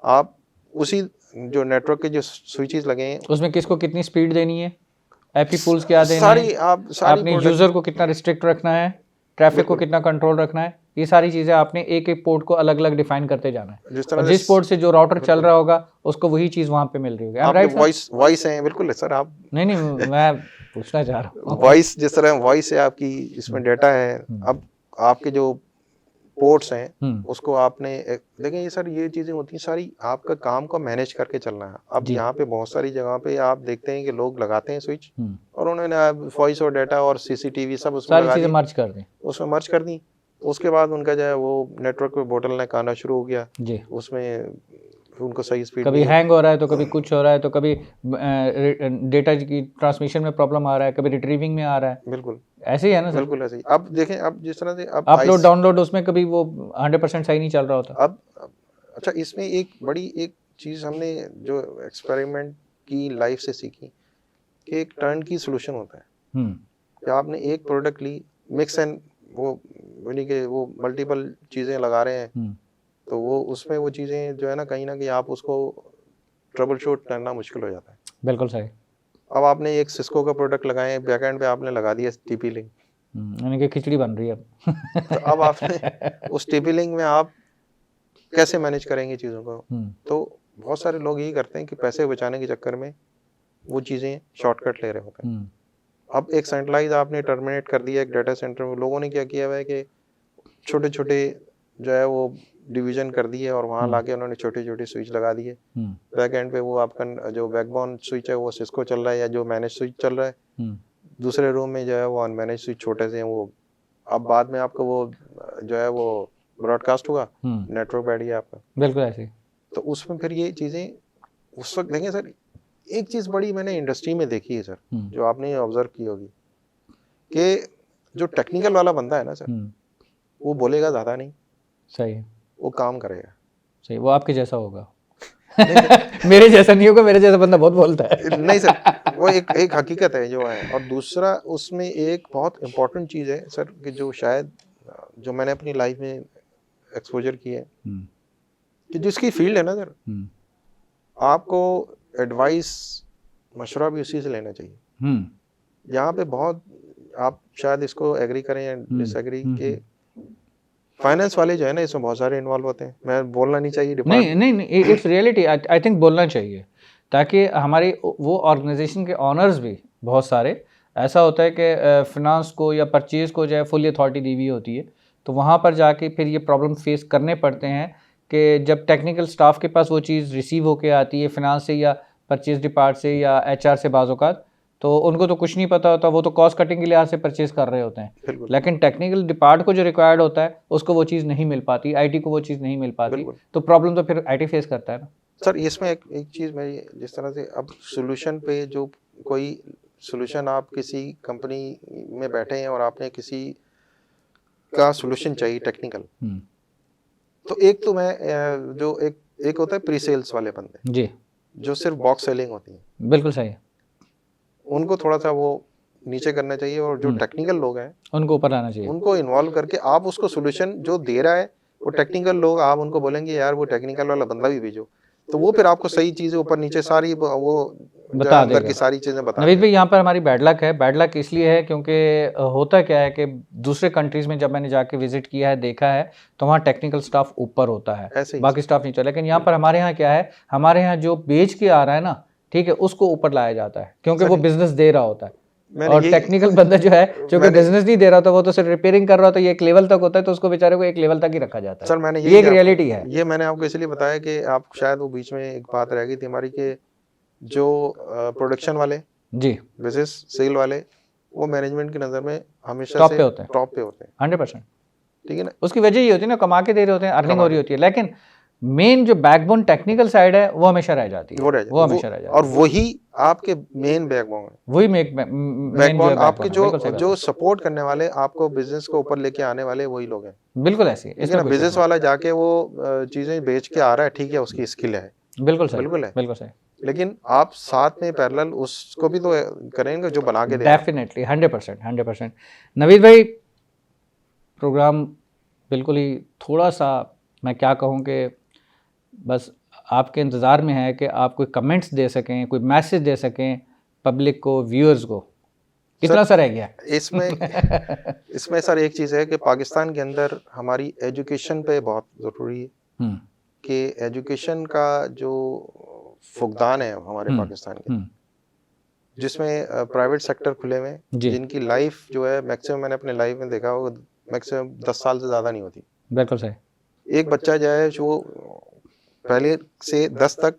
आप उसी जो नेटवर्क के जो स्विचेस लगे हैं उसमें किसको कितनी स्पीड देनी है, एपी पुल्स क्या देने सारी हैं, सारी आपने product- यूजर को कितना रिस्ट्रिक्ट रखना है, ट्रैफिक को बिल्कुल। कितना कंट्रोल रखना है, ये सारी चीजें आपने एक एक पोर्ट को अलग अलग डिफाइन करते जाना है। जिस और तरह जिस पोर्ट से जो राउटर चल बिल्कुल। रहा होगा उसको वही चीज वहां पे मिल रही होगी। आपके राइट सर? वॉइस है, बिल्कुल है सर। आप नहीं नहीं, मैं पूछना चाह रहा हूँ। वॉइस, जिस तरह वॉइस है आपकी, इसमें डेटा है, अब आपके जो पोर्ट्स हैं उसको आपने देखिए, ये सर ये चीज़ें होती हैं सारी, आपका काम को मैनेज करके चलना है। अब जी। यहाँ पे बहुत सारी जगह पे आप देखते हैं कि लोग लगाते हैं स्विच और उन्होंने वॉइस और डेटा और सीसीटीवी सब उसमें सारी लगा चीजें दी, मर्ज कर दें। उसमें मर्ज कर दी। उसके बाद उनका जो है वो नेटवर्क पे बोटलनेक आना शुरू हो गया, जी। उसमें उनको सही स्पीड कभी हैंग हो रहा है तो कभी कुछ हो रहा है, तो कभी डेटा की ट्रांसमिशन में प्रॉब्लम आ रहा है, कभी रिट्रीविंग में आ रहा है। बिल्कुल ऐसे ही है ना सर? बिल्कुल ऐसे ही। अब देखें, अब जिस तरह से अब अपलोड डाउनलोड उसमें कभी वो 100% सही नहीं चल रहा होता। अब अच्छा, इसमें एक बड़ी एक चीज़ हमने जो एक्सपेरिमेंट की लाइफ से सीखी कि एक टर्न की सोल्यूशन होता है कि आपने एक प्रोडक्ट ली, मिक्स एंड वो यानी कि वो मल्टीपल चीज़ें लगा रहे हैं, तो वो उसमें वो चीज़ें जो है ना कहीं आप उसको ट्रबल शूट करना मुश्किल हो जाता है। बिल्कुल सही। अब आपने एक सिस्को का प्रोडक्ट लगाए, बैकएंड पे आपने लगा दिया TP लिंक, यानी कि खिचड़ी बन रही है अब। तो अब आपने उस TP लिंक में आप कैसे मैनेज करेंगे चीज़ों को? तो बहुत सारे लोग यही करते हैं कि पैसे बचाने के चक्कर में वो चीज़ें शॉर्टकट ले रहे होते हैं। अब एक सेंट्रलाइज आपने टर्मिनेट कर दिया एक डाटा सेंटर में, लोगों ने क्या किया हुआ है कि छोटे छोटे जो है वो डिवीजन कर दिए और वहाँ लाके उन्होंने छोटे छोटे स्विच लगा दिए। बैक एंड पे वो आपका जो बैकबोन स्विच है वो सिस्को चल रहा है या जो मैनेज स्विच चल रहा है, दूसरे रूम में जो है वो अनमैनेज स्विच छोटे से हैं वो। अब बाद में आपको वो जो है वो ब्रॉडकास्ट होगा, नेटवर्क बैठ गया आपका। बिल्कुल ऐसे। तो उसमें फिर ये चीज़ें उस वक्त देखें सर, एक चीज़ बड़ी मैंने इंडस्ट्री में देखी है सर, जो आपने ऑब्जर्व की होगी कि जो टेक्निकल वाला बंदा है ना सर, वो बोलेगा ज़्यादा नहीं, सही है, वो काम करेगा। सही, वो आपके जैसा होगा। मेरे जैसा नहीं होगा, मेरे जैसा बंदा बहुत बोलता है। नहीं सर, वो एक हकीकत है जो है। और दूसरा उसमें एक बहुत इम्पोर्टेंट चीज़ है सर कि जो शायद जो मैंने अपनी लाइफ में एक्सपोजर की है कि जिसकी फील्ड है ना सर, आपको एडवाइस मशवरा भी उसी से लेना चाहिए। यहाँ पे बहुत आप शायद इसको एग्री करें या डिसएग्री कि फाइनेंस वाले जो है ना इसमें बहुत सारे इन्वॉल्व होते हैं। मैं बोलना नहीं चाहिए नहीं नहीं नहीं, इट्स रियलिटी। आई थिंक बोलना चाहिए, ताकि हमारी वो ऑर्गेनाइजेशन के ऑनर्स भी बहुत सारे ऐसा होता है कि फिनांस को या परचेज को जो है फुल अथॉरिटी दी हुई होती है, तो वहाँ पर जाके फिर ये प्रॉब्लम फेस करने पड़ते हैं कि जब टेक्निकल स्टाफ के पास वो चीज़ रिसीव होके आती है फिनांस से या परचेज डिपार्ट से या HR से बाज़ औक़ात, तो उनको तो कुछ नहीं पता होता, वो तो कॉस्ट कटिंग के लिहाज से परचेज कर रहे होते हैं, लेकिन टेक्निकल डिपार्ट को जो रिक्वायर्ड होता है उसको वो चीज़ नहीं मिल पाती, IT को वो चीज़ नहीं मिल पाती, तो प्रॉब्लम तो फिर IT फेस करता है ना सर। इसमें एक चीज़ मैं जिस तरह से अब सोल्यूशन पे जो कोई सोल्यूशन आप किसी कंपनी में बैठे हैं और आपने किसी का सोल्यूशन चाहिए टेक्निकल, तो एक तो मैं जो एक होता है प्री सेल्स वाले बंदे जी, जो सिर्फ बॉक्स सेलिंग होती है, बिल्कुल सही है, उनको थोड़ा सा वो नीचे करना चाहिए। और जो टेक्निकल लोग हैं उनको ऊपर आना चाहिए, उनको इन्वॉल्व करके आप उसको सोल्यूशन जो दे रहा है वो टेक्निकल लोग, आप उनको बोलेंगे यार वो टेक्निकल वाला बंदा भी भेजो, तो वो फिर आपको सही चीज़ें ऊपर नीचे सारी वो बता अंदर देगा की सारी चीज़ें बता नवीद भाई। यहाँ पर हमारी बैड लक है। बैड लक इसलिए है क्योंकि होता क्या है कि दूसरे कंट्रीज़ में जब मैंने जाके विजिट किया है, देखा है, तो वहाँ टेक्निकल स्टाफ ऊपर होता है, बाकी स्टाफ नीचे। लेकिन यहाँ पर हमारे यहाँ क्या है, हमारे यहाँ जो बेच के आ रहा है ना, ठीक है, उसको ऊपर लाया जाता है क्योंकि वो बिजनेस दे रहा होता है, और टेक्निकल बंदा जो है जो कि बिजनेस नहीं दे रहा था, वो तो सिर्फ रिपेयरिंग कर रहा था, ये एक लेवल तक होता है, तो उसको बेचारे को एक लेवल तक ही रखा जाता है। सर मैंने ये एक रियलिटी है। ये मैंने आपको इसलिए बताया कि आप शायद वो बीच में एक बात रह गई थी हमारी कि जो प्रोडक्शन वाले जी, बिजनेस सेल वाले, वो मैनेजमेंट की नज़र में हमेशा टॉप पे होते हैं, 100%, ठीक है ना। उसकी वजह ये होती है ना, कमा के दे रहे होते हैं, अर्निंग हो रही होती है, लेकिन मेन जो बैकबोन टेक्निकल साइड है वो हमेशा रह जाती है, वो हमेशा रह जाती है, और वही आपके मेन बैकबोन है, वही बैकबोन आपके जो सपोर्ट करने वाले, आपको बिजनेस को ऊपर लेके आने वाले वही लोग हैं। बिल्कुल ऐसे ही, इसमें बिजनेस वाला जाके वो चीजें बेच के आ रहा है, ठीक है, उसकी स्किल है, बिल्कुल सही, बिल्कुल है, बिल्कुल सही, लेकिन आप साथ में पैरेलल उसको भी तो करेंगे जो बना के दे। डेफिनेटली 100%। नवीद भाई, प्रोग्राम बिल्कुल ही थोड़ा सा मैं क्या कहूँ कि बस आपके इंतज़ार में है कि आप कोई कमेंट्स दे सकें, कोई मैसेज दे सकें पब्लिक को, व्यूअर्स को, कितना सा रह गया? इसमें सर एक चीज़ है कि पाकिस्तान के अंदर हमारी एजुकेशन पे बहुत ज़रूरी है कि एजुकेशन का जो फुकदान है हमारे पाकिस्तान के, जिसमें प्राइवेट सेक्टर खुले हुए हैं, जिनकी लाइफ जो है मैक्सिमम, मैंने अपने लाइफ में देखा हो, मैक्सिमम 10 साल से ज़्यादा नहीं होती। बिल्कुल सही। एक बच्चा जो है जो पहले से 10 तक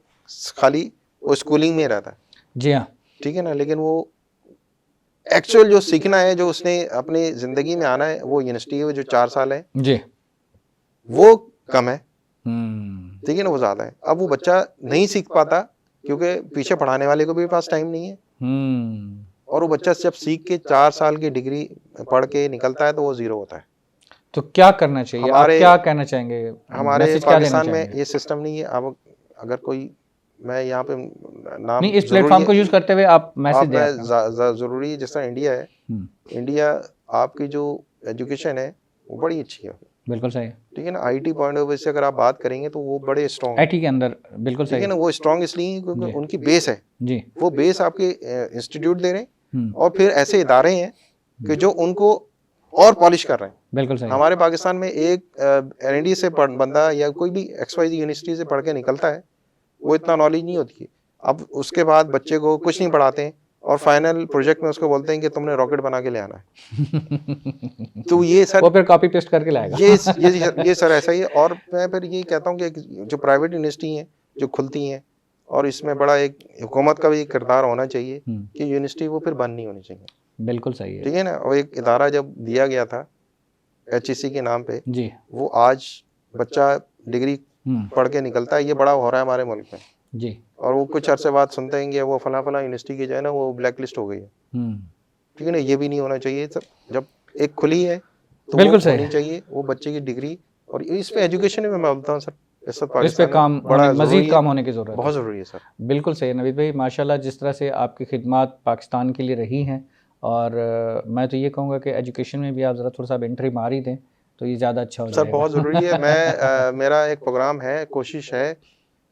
खाली वो स्कूलिंग में रहता है, जी हाँ, ठीक है ना, लेकिन वो एक्चुअल जो सीखना है, जो उसने अपनी ज़िंदगी में आना है, वो यूनिवर्सिटी में जो 4 साल है जी, वो कम है, ठीक है ना, वो ज़्यादा है। अब वो बच्चा नहीं सीख पाता क्योंकि पीछे पढ़ाने वाले को भी पास टाइम नहीं है, और वो बच्चा जब सीख के 4 साल की डिग्री पढ़ के निकलता है तो वो ज़ीरो होता है। तो क्या करना चाहिए, आप क्या कहना चाहेंगे? हमारे पाकिस्तान में ये सिस्टम नहीं है। अब अगर कोई, मैं यहाँ पे नाम नहीं, इस प्लेटफॉर्म को यूज करते हुए आप मैसेज दें, जरूरी, जिस तरह इंडिया है, इंडिया आपकी जो एजुकेशन है वो बड़ी अच्छी है, बिल्कुल सही, ठीक है ना। आईटी पॉइंट ऑफ व्यू से अगर आप बात करेंगे तो वो बड़े स्ट्रॉन्ग, आईटी के अंदर बिल्कुल सही, ठीक है ना, वो स्ट्रॉन्ग इसलिए क्योंकि उनकी बेस है जी, वो बेस आपके इंस्टीट्यूट दे रहे हैं, और फिर ऐसे इदारे हैं कि जो उनको और पॉलिश कर रहे हैं, बिल्कुल सही। हमारे पाकिस्तान में एक एनडी से बंदा या कोई भी XYZ यूनिवर्सिटी से पढ़ के निकलता है, वो इतना नॉलेज नहीं होती है। अब उसके बाद बच्चे को कुछ नहीं पढ़ाते हैं और फाइनल प्रोजेक्ट में उसको बोलते हैं कि तुमने रॉकेट बना के ले आना है। तो ये सर, वो फिर कॉपी पेस्ट करके लाएगा। ये सर ऐसा ही है। और मैं फिर ये कहता हूँ कि जो प्राइवेट यूनिवर्सिटी हैं जो खुलती हैं, और इसमें बड़ा एक हुकूमत का भी किरदार होना चाहिए कि यूनिवर्सिटी वो फिर बंद नहीं होनी चाहिए। बिल्कुल सही है, ठीक है ना। और एक इदारा जब दिया गया था HEC के नाम पे जी, वो आज बच्चा डिग्री पढ़ के निकलता है, ये बड़ा हो रहा है हमारे मुल्क में जी, और वो कुछ अरसे बाद सुनते हैं कि वो फला यूनिवर्सिटी की जो है ना वो ब्लैक लिस्ट हो गई है, ठीक है ना। ये भी नहीं होना चाहिए सर। जब एक खुली है तो बिल्कुल सही होनी चाहिए वो बच्चे की डिग्री। और इस पे एजुकेशन में मैं बोलता हूँ सर, इस पे काम, बड़ा मजीद काम होने की जरूरत है, बहुत ज़रूरी है सर। बिल्कुल सही है नवीद भाई, माशाल्लाह जिस तरह से आपकी खिदमत पाकिस्तान के लिए रही हैं, और मैं तो ये कहूँगा कि एजुकेशन में भी आप ज़रा थोड़ा सा एंट्री मार ही दें तो ये ज़्यादा अच्छा हो जाएगा सर। बहुत ज़रूरी है। मैं मेरा एक प्रोग्राम है, कोशिश है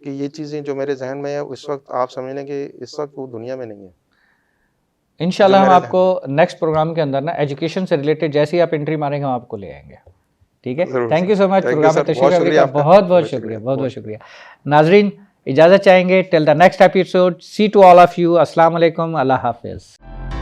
कि ये चीज़ें जो मेरे जहन में है उस वक्त, आप समझ लें कि इस वक्त वो दुनिया में नहीं है। इंशाल्लाह हम आपको नेक्स्ट प्रोग्राम के अंदर ना एजुकेशन से रिलेटेड जैसे ही आप एंट्री मारेंगे हम आपको ले आएंगे, ठीक है। Thank you so much programme में तशरीफ रखने का, बहुत बहुत शुक्रिया, बहुत बहुत शुक्रिया। नाजरीन इजाज़त चाहेंगे till the next episode, see to all of you, अस्सलाम वालेकुम, अल्लाह हाफिज़।